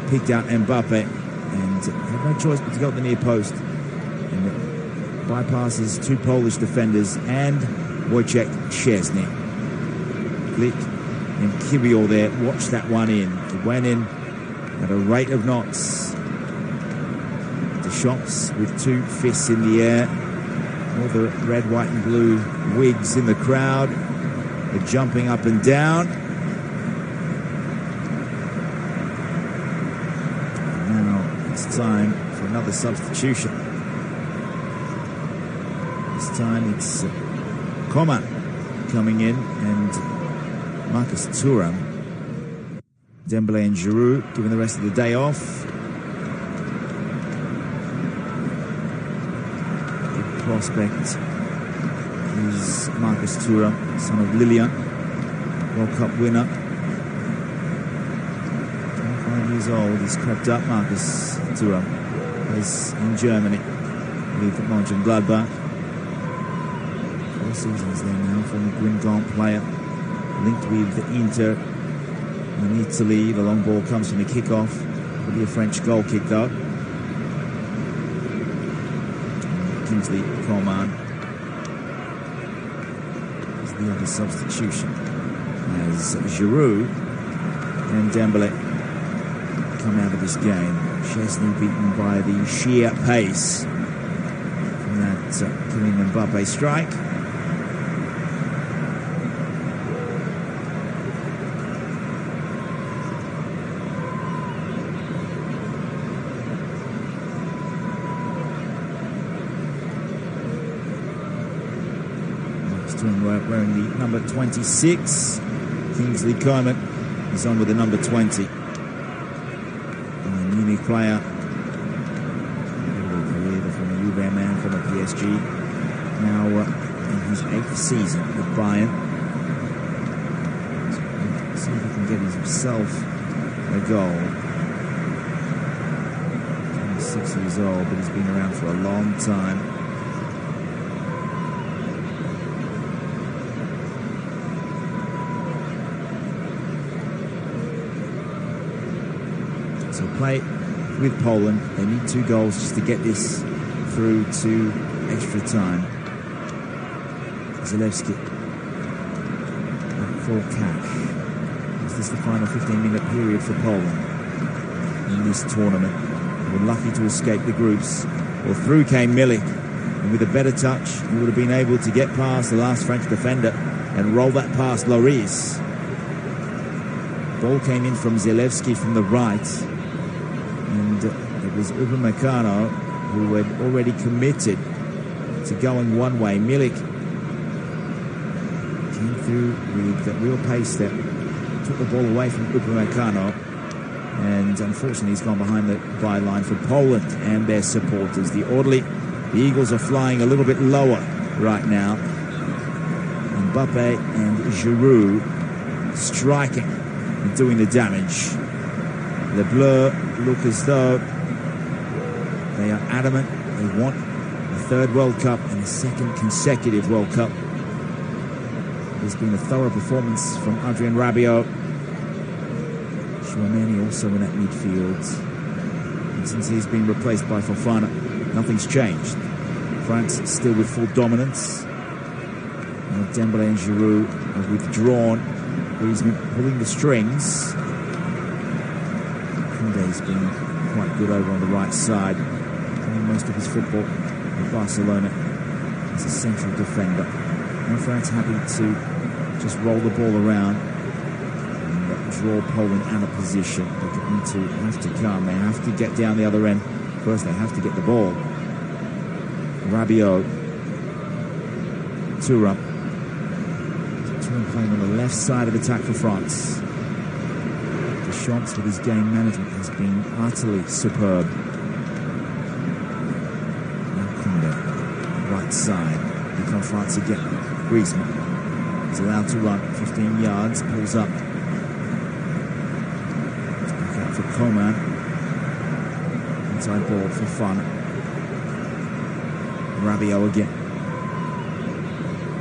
Picked out Mbappe and had no choice but to go at the near post. And it bypasses 2 Polish defenders and Wojciech Szczesny. Flick and Kiwior there. Watch that one in. It went in at a rate of knots. The shops with 2 fists in the air. All the red, white and blue wigs in the crowd. They're jumping up and down. And now it's time for another substitution. This time it's Coman coming in and Marcus Thuram. Dembele and Giroud giving the rest of the day off. Big prospect is Marcus Thuram, son of Lilian, World Cup winner. 25 years old, he's crept up. Marcus Thuram plays in Germany, league at Mönchengladbach. 4 seasons there now, former Guingamp player, linked with Inter in Italy. The long ball comes from the kickoff. It'll be a French goal kick though. Kingsley Coman is the other substitution as Giroud and Dembele come out of this game. Szczesny beaten by the sheer pace from that Kylian Mbappe strike. Wearing the number 26. Kingsley Coman is on with the number 20. A Munich player. Career, the former Juve man, former PSG. Now in his 8th season with Bayern. So see if he can get himself a goal. 26 years old, but he's been around for a long time. So play with Poland. They need 2 goals just to get this through to extra time. Zalewski for cash. Is this the final 15-minute period for Poland in this tournament? They were lucky to escape the groups. Well, through came Milik, and with a better touch, he would have been able to get past the last French defender and roll that past Lloris. Ball came in from Zalewski from the right. And it was Upamecano who had already committed to going one way. Milik came through with real pace there, took the ball away from Upamecano, and unfortunately he's gone behind the byline for Poland and their supporters. The orderly, the Eagles are flying a little bit lower right now. Mbappe and Giroud striking and doing the damage. The Bleus look as though they are adamant. They want a 3rd World Cup and a 2nd consecutive World Cup. There's been a thorough performance from Adrien Rabiot. Chouameni also in that midfield. And since he's been replaced by Fofana, nothing's changed. France still with full dominance. And Dembele and Giroud are withdrawn. Griezmann pulling the strings. He's been quite good over on the right side, playing most of his football with Barcelona as a central defender. And France happy to just roll the ball around and draw Poland out of position. They're going to have to come. They have to get down the other end. First, they have to get the ball. Rabiot Thuram. Thuram playing on the left side of attack for France. Deschamps with his game management has been utterly superb. Now Koundé, right side. Here come France again. Griezmann is allowed to run 15 yards, pulls up. Back out for Coman. Inside ball for Fana. Rabiot again.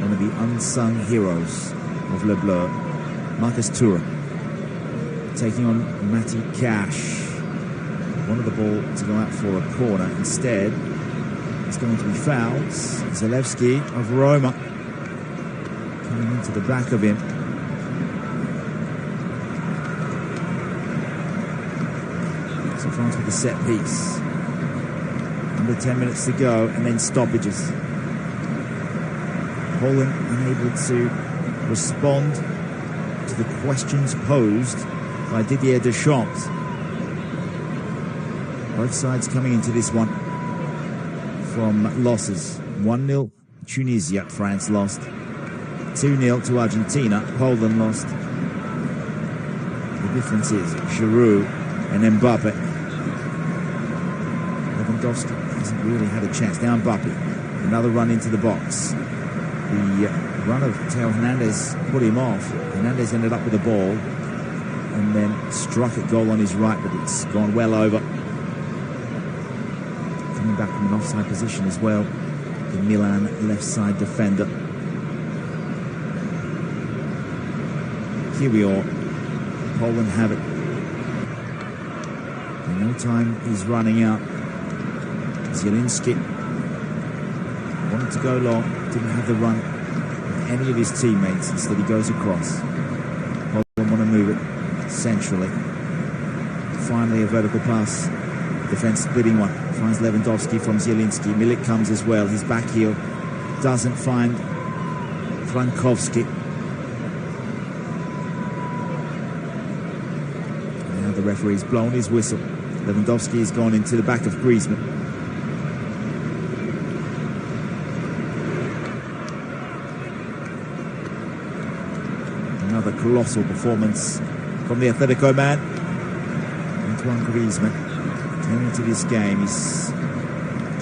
One of the unsung heroes of Le Bleu. Marcus Thuram taking on Matty Cash. Wanted the ball to go out for a corner. Instead, it's going to be fouled. Zalewski of Roma coming into the back of him. So France with the set piece. Under 10 minutes to go, and then stoppages. Poland unable to respond to the questions posed by Didier Deschamps. Both sides coming into this one from losses. 1-0 Tunisia, France lost. 2-0 to Argentina, Poland lost. The difference is Giroud and Mbappe. Lewandowski hasn't really had a chance. Now Mbappe, another run into the box. The run of Theo Hernandez put him off. Hernandez ended up with the ball and then struck at goal on his right, but it's gone well over. Coming back from an offside position as well, the Milan left side defender. Here we are. Poland have it. And no time is running out. Zielinski wanted to go long, didn't have the run with any of his teammates. Instead he goes across. Poland want to move it centrally. Finally a vertical pass. Defense splitting one. Finds Lewandowski from Zielinski. Milik comes as well. His back heel doesn't find Frankowski. Now the referee's blown his whistle. Lewandowski has gone into the back of Griezmann. Another colossal performance from the Atletico man. Antoine Griezmann came into this game. He's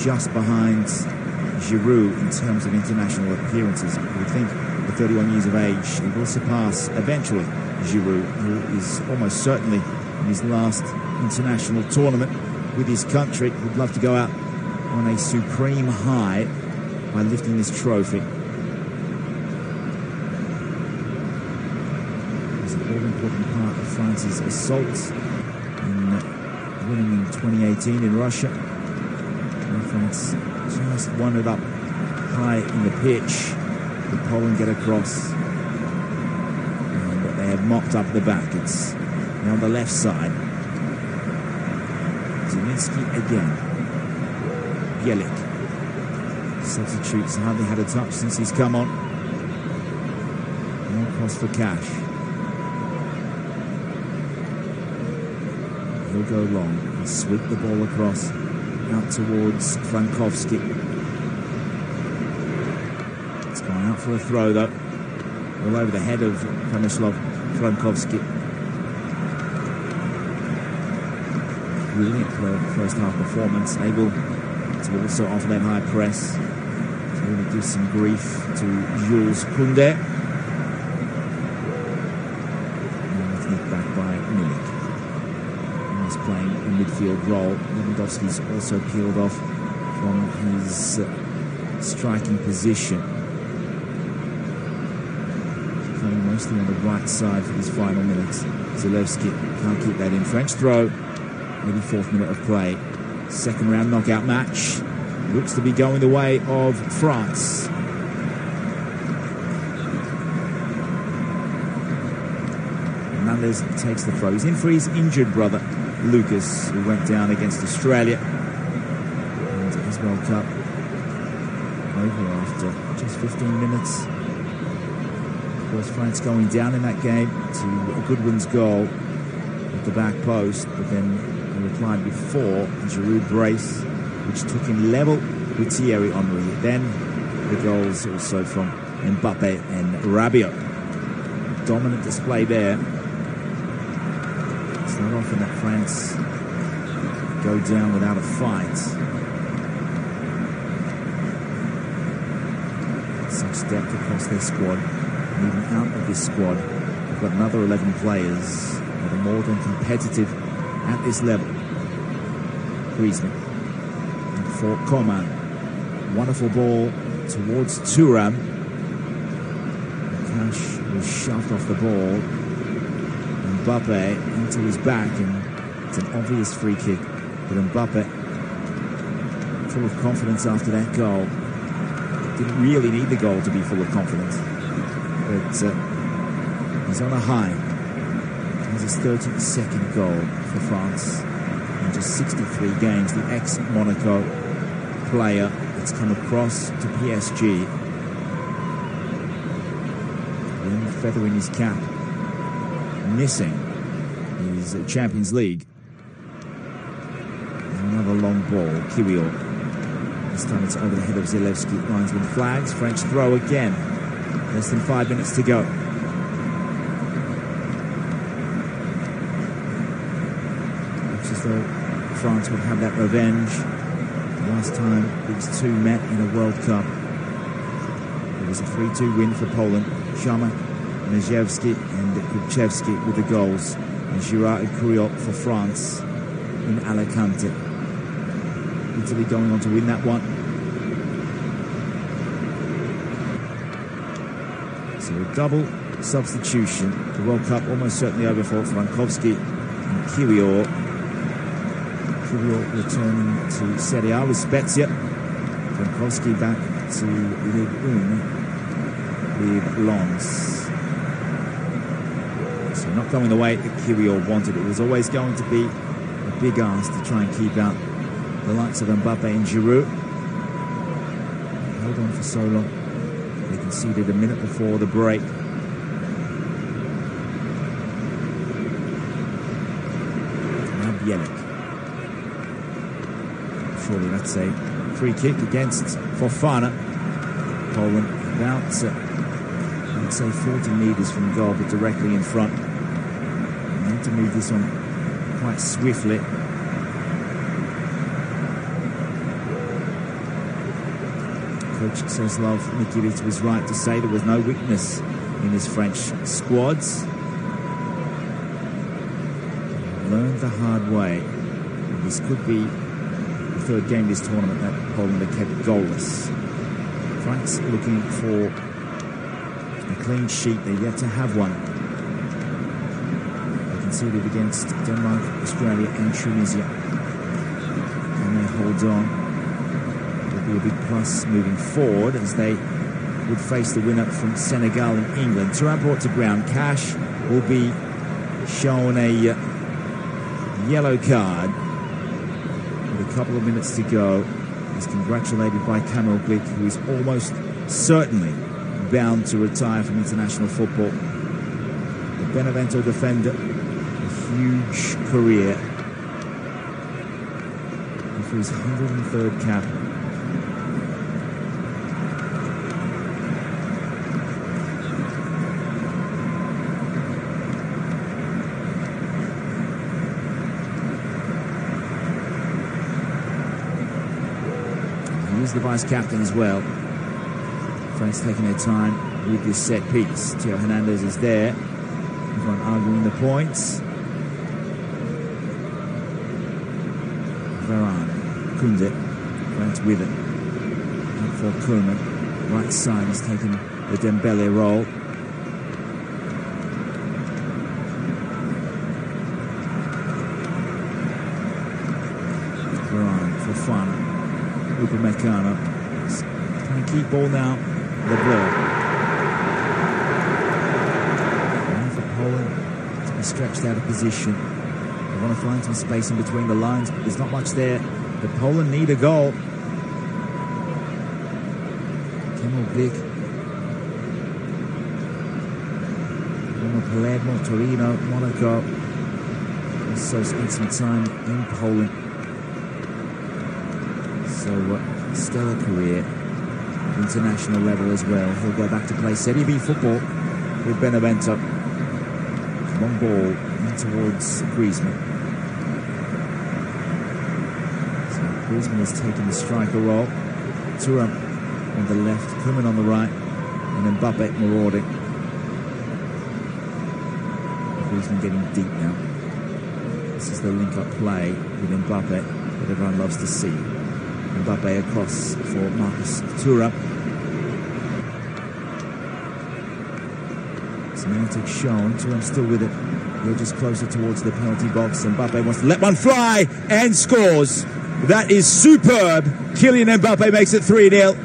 just behind Giroud in terms of international appearances. We think at 31 years of age, he will surpass eventually Giroud, who is almost certainly in his last international tournament with his country. Would love to go out on a supreme high by lifting this trophy. Important part of France's assault in winning in 2018 in Russia. And France just won it up high in the pitch. The Poland get across, and they have mopped up the back. It's now on the left side. Zielinski again. Bielik. Substitutes hardly had a touch since he's come on. No cross for Cash. He'll go long and sweep the ball across out towards Frankowski. It's gone out for a throw though, all over the head of Przemysław Frankowski. Brilliant first half performance, able to also offer that high press to really give some grief to Jules Koundé. And nicked back by Milik. Playing a midfield role. Lewandowski's also peeled off from his striking position. Playing mostly on the right side for these final minutes. Zalewski can't keep that in. French throw, 84th minute of play. Second round knockout match. Looks to be going the way of France. Hernandez takes the throw. He's in for his injured brother Lucas, who went down against Australia and his World Cup over after just 15 minutes. Of course, France going down in that game to Goodwin's goal at the back post, but then he replied before a Giroud brace, which took him level with Thierry Henry. Then the goals also from Mbappe and Rabiot. Dominant display there. It's not often that France go down without a fight. Such depth across their squad. And even out of this squad, we've got another 11 players that are more than competitive at this level. Griezmann for Coman. Wonderful ball towards Thuram. Cash was shoved off the ball. Mbappe into his back, and it's an obvious free kick. But Mbappe, full of confidence after that goal. Didn't really need the goal to be full of confidence. But he's on a high. Has his 32nd goal for France in just 63 games. The ex-Monaco player that's come across to PSG. Then the feather in his cap. Missing his Champions League. Another long ball. Kiwior. This time it's over the head of Zelewski. Linesman flags. French throw again. Less than 5 minutes to go. Looks as though France would have that revenge. The last time these two met in a World Cup, it was a 3-2 win for Poland. Szama, Nejewski and Kuchevski with the goals. And Giroud and Kriot for France in Alicante. Italy going on to win that one. So a double substitution. The World Cup almost certainly over for Frankowski and Kiwior. Kiwior returning to Serie A with Spezia. Frankowski back to Ligue 1 with Lens. So not going the way that Kiwior wanted. It was always going to be a big ask to try and keep out the likes of Mbappe and Giroud. Held on for so long. They conceded a minute before the break. Now Bielik. Surely that's a free kick against Fofana. Poland about, I'd say 40 metres from goal, but directly in front. They need to move this on quite swiftly. Coach Czeslaw Mikiewicz was right to say there was no weakness in his French squads. Learned the hard way. This could be the third game this tournament that Poland have kept goalless. France looking for a clean sheet. They're yet to have one. They conceded against Denmark, Australia and Tunisia. And they hold on. Be a big plus moving forward as they would face the winner from Senegal and England. Thuram brought to ground. Cash will be shown a yellow card with a couple of minutes to go. He's congratulated by Kamil Glik, who is almost certainly bound to retire from international football. The Benevento defender, a huge career. For his 103rd cap. He's the vice-captain as well. France taking their time with this set piece. Theo Hernandez is there. Everyone arguing the points. Varane, Koundé, France with it. Out for Koeman. Right side has taken the Dembele role. Varane, Fofana. Upamecano. Trying to keep ball now. LeBlanc. And for Poland to be stretched out of position. They want to find some space in between the lines, but there's not much there. But Poland need a goal. Kamil Glik. Palermo, Torino, Monaco. Also spent some time in Poland. So, stellar career. international level as well. He'll go back to play Serie B football with Benevento. Long ball in towards Griezmann. So Griezmann has taken the striker role. Thuram on the left, Koeman on the right, and Mbappe marauding. Griezmann getting deep now. This is the link-up play with Mbappe that everyone loves to see. Mbappe across for Marcus Thuram. Semantic shown. Thuram still with it. They're just closer towards the penalty box. Mbappe wants to let one fly and scores. That is superb. Kylian Mbappe makes it 3-0.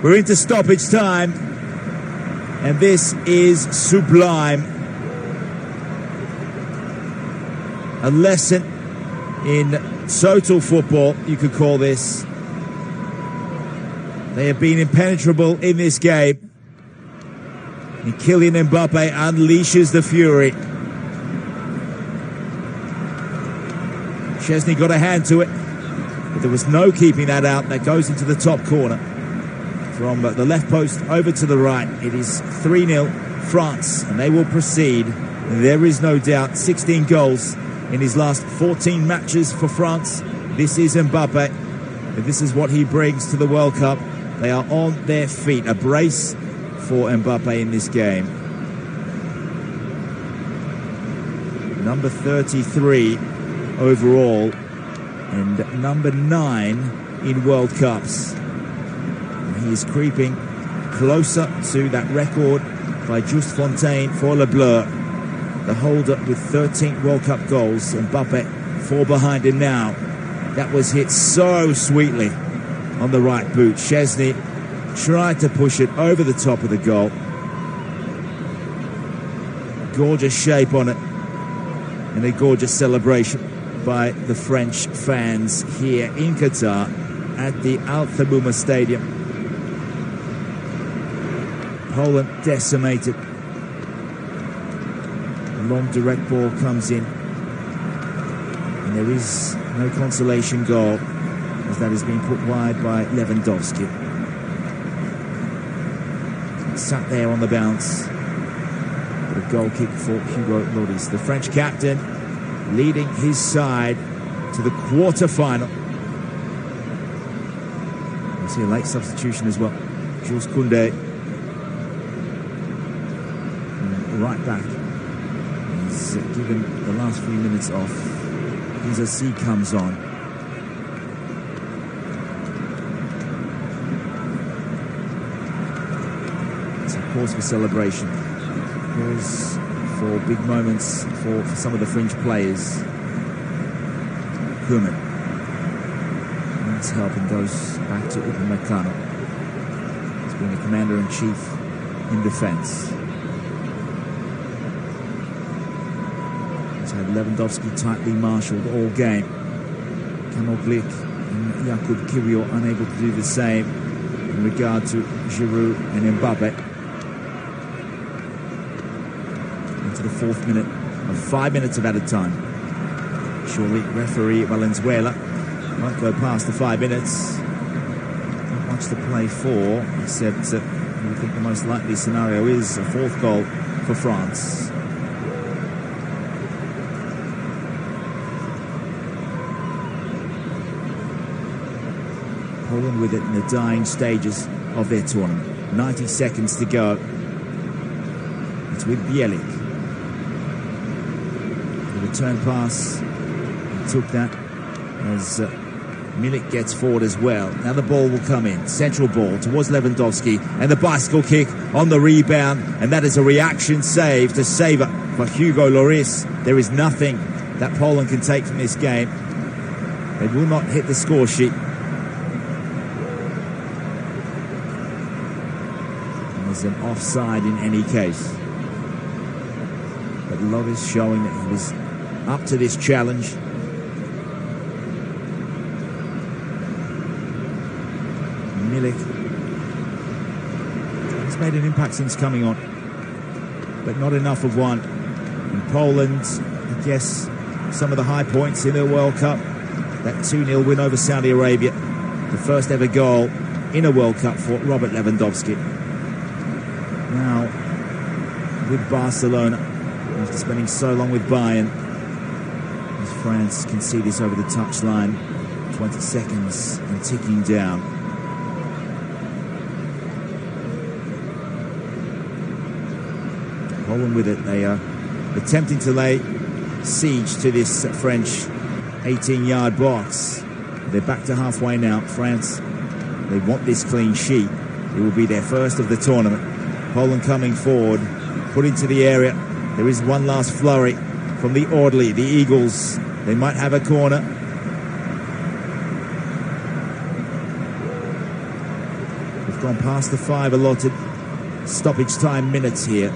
We're into stoppage time. And this is sublime. A lesson in total football, you could call this. They have been impenetrable in this game. And Kylian Mbappe unleashes the fury. Szczesny got a hand to it, but there was no keeping that out. That goes into the top corner. From the left post over to the right. It is 3-0 France, and they will proceed. There is no doubt. 16 goals in his last 14 matches for France. This is Mbappe. This is what he brings to the World Cup. They are on their feet. A brace for Mbappe in this game. Number 33 overall and number 9 in World Cups. And he is creeping closer to that record by Just Fontaine for Le Bleu. The holder with 13 World Cup goals. Mbappe 4 behind him now. That was hit so sweetly on the right boot. Szczesny tried to push it over the top of the goal. Gorgeous shape on it. And a gorgeous celebration by the French fans here in Qatar at the Al Thamouma Stadium. Poland decimated. A long direct ball comes in. And there is no consolation goal, as that has been put wide by Lewandowski. Sat there on the bounce. But a goal kick for Hugo Lloris, the French captain, leading his side to the quarter-final. We see a late substitution as well. Jules Koundé, right back. He's given the last few minutes off. Izasi comes on. It's a cause for celebration. Cause for big moments for some of the French players. Koeman needs help and goes back to Upamecano. He's been the commander-in-chief in defence. He's had Lewandowski tightly marshalled all game. Kamil Glik and Jakub Kiwior unable to do the same in regard to Giroud and Mbappe. Into the 4th minute of 5 minutes of added time. Surely referee Valenzuela might go past the 5 minutes. Not much to play for, except we think the most likely scenario is a 4th goal for France. Poland with it in the dying stages of their tournament. 90 seconds to go. It's with Bielik. The return pass. He took that as Milik gets forward as well. Now the ball will come in. Central ball towards Lewandowski. And the bicycle kick on the rebound. And that is a reaction save to save it for Hugo Lloris. There is nothing that Poland can take from this game. They will not hit the score sheet. There's an offside in any case. But Lloris showing that he was up to this challenge. Milik has made an impact since coming on, but not enough of one. And Poland, I guess, some of the high points in the World Cup. That 2-0 win over Saudi Arabia, the first ever goal in a World Cup for Robert Lewandowski. Now, with Barcelona, after spending so long with Bayern, as France can see this over the touchline, 20 seconds and ticking down. Poland with it, they are attempting to lay siege to this French 18-yard box. They're back to halfway now. France, they want this clean sheet. It will be their first of the tournament. Poland coming forward, put into the area. There is one last flurry from the orderly, the Eagles. They might have a corner. We've gone past the 5 allotted stoppage time minutes here.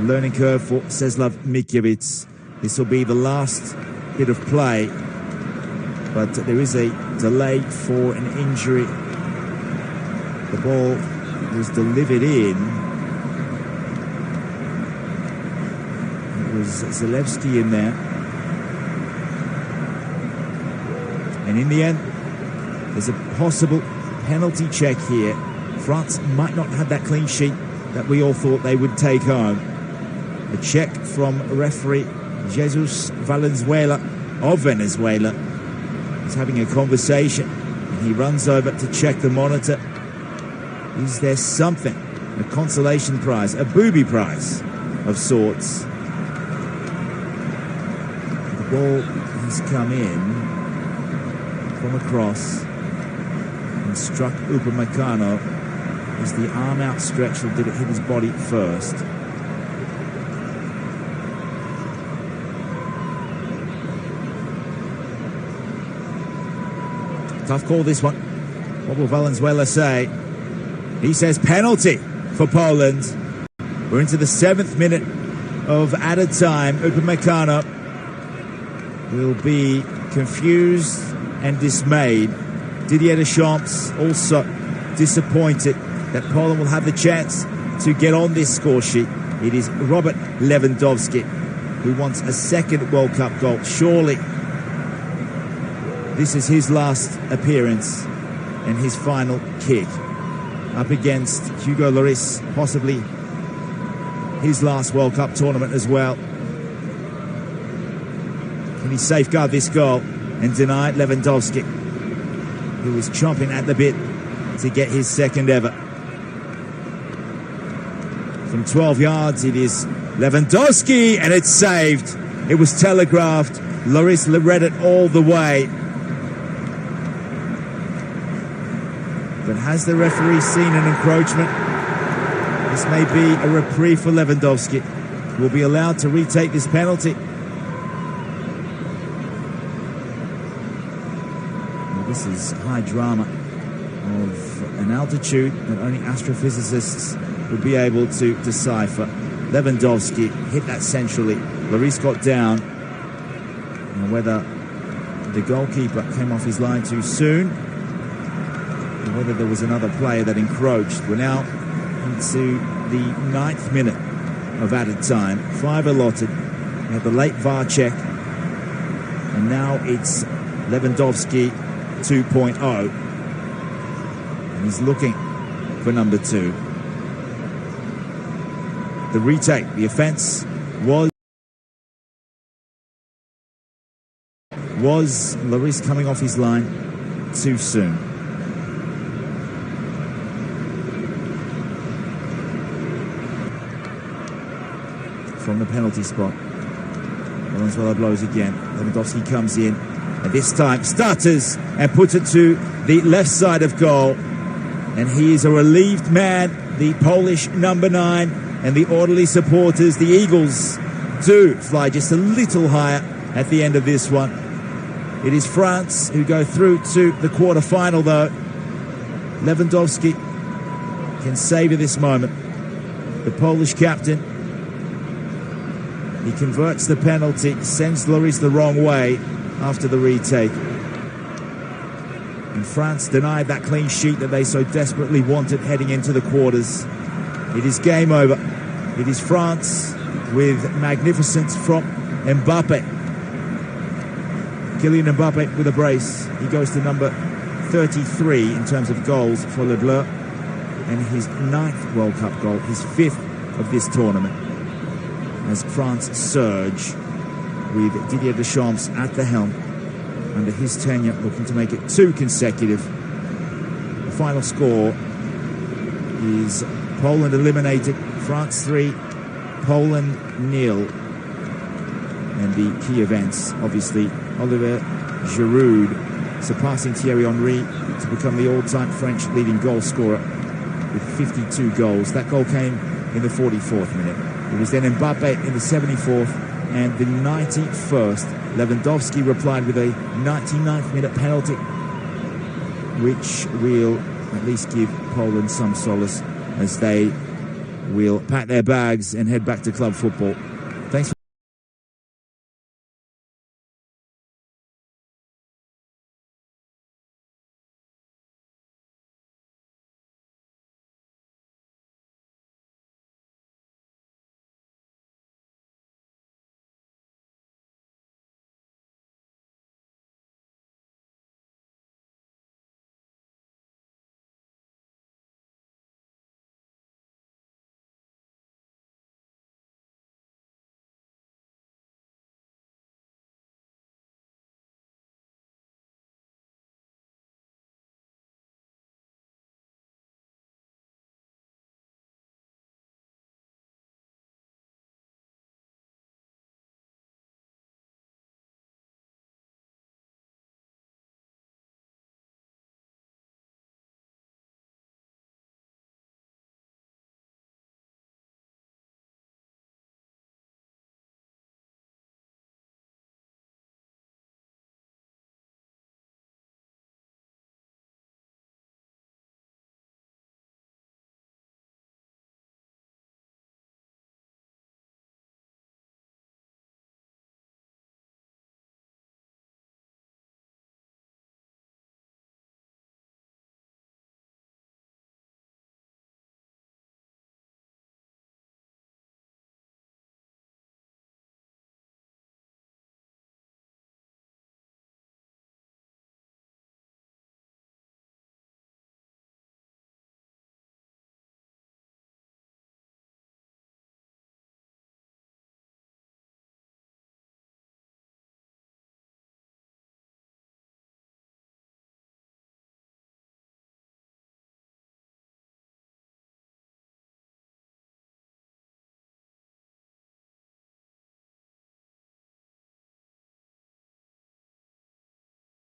Learning curve for Czeslaw Mikiewicz. This will be the last bit of play, but there is a delay for an injury. The ball was delivered in. It was Zalewski in there. And in the end, there's a possible penalty check here. France might not have that clean sheet that we all thought they would take home. A check from referee Jesus Valenzuela of Venezuela. He's having a conversation and he runs over to check the monitor. Is there something? A consolation prize, a booby prize of sorts. The ball has come in from across and struck Upamecano. Is the arm outstretched or did it hit his body first? Tough call, this one. What will Valenzuela say? He says penalty for Poland. We're into the 7th minute of added time. Upamecano will be confused and dismayed. Didier Deschamps also disappointed that Poland will have the chance to get on this score sheet. It is Robert Lewandowski who wants a second World Cup goal. Surely this is his last appearance and his final kick. Up against Hugo Lloris, possibly his last World Cup tournament as well. Can he safeguard this goal and deny Lewandowski, who is chomping at the bit to get his second ever? From 12 yards, it is Lewandowski, and it's saved. It was telegraphed. Lloris read it all the way. But has the referee seen an encroachment? This may be a reprieve for Lewandowski. Will be allowed to retake this penalty. Well, this is high drama of an altitude that only astrophysicists would be able to decipher. Lewandowski hit that centrally. Lloris got down. And whether the goalkeeper came off his line too soon, whether there was another player that encroached. We're now into the 9th minute of added time. 5 allotted. We have the late VAR check. And now it's Lewandowski 2.0. And he's looking for number 2. The retake, the offence was Lloris coming off his line too soon. From the penalty spot, Valenzuela blows again. Lewandowski comes in, and this time stutters and puts it to the left side of goal. And he is a relieved man, the Polish number 9, and the orderly supporters, the Eagles, do fly just a little higher at the end of this one. It is France who go through to the quarter-final, though. Lewandowski can savour this moment. The Polish captain. He converts the penalty, sends Lloris the wrong way after the retake. And France denied that clean sheet that they so desperately wanted heading into the quarters. It is game over. It is France with magnificence from Mbappe. Kylian Mbappe with a brace. He goes to number 33 in terms of goals for Le Bleu, and his 9th World Cup goal, his 5th of this tournament, as France surge with Didier Deschamps at the helm under his tenure, looking to make it 2 consecutive. The final score is Poland eliminated, France 3, Poland 0. And the key events, obviously, Olivier Giroud surpassing Thierry Henry to become the all-time French leading goal scorer with 52 goals. That goal came in the 44th minute. It was then Mbappe in the 74th and the 91st. Lewandowski replied with a 99th minute penalty, which will at least give Poland some solace as they will pack their bags and head back to club football.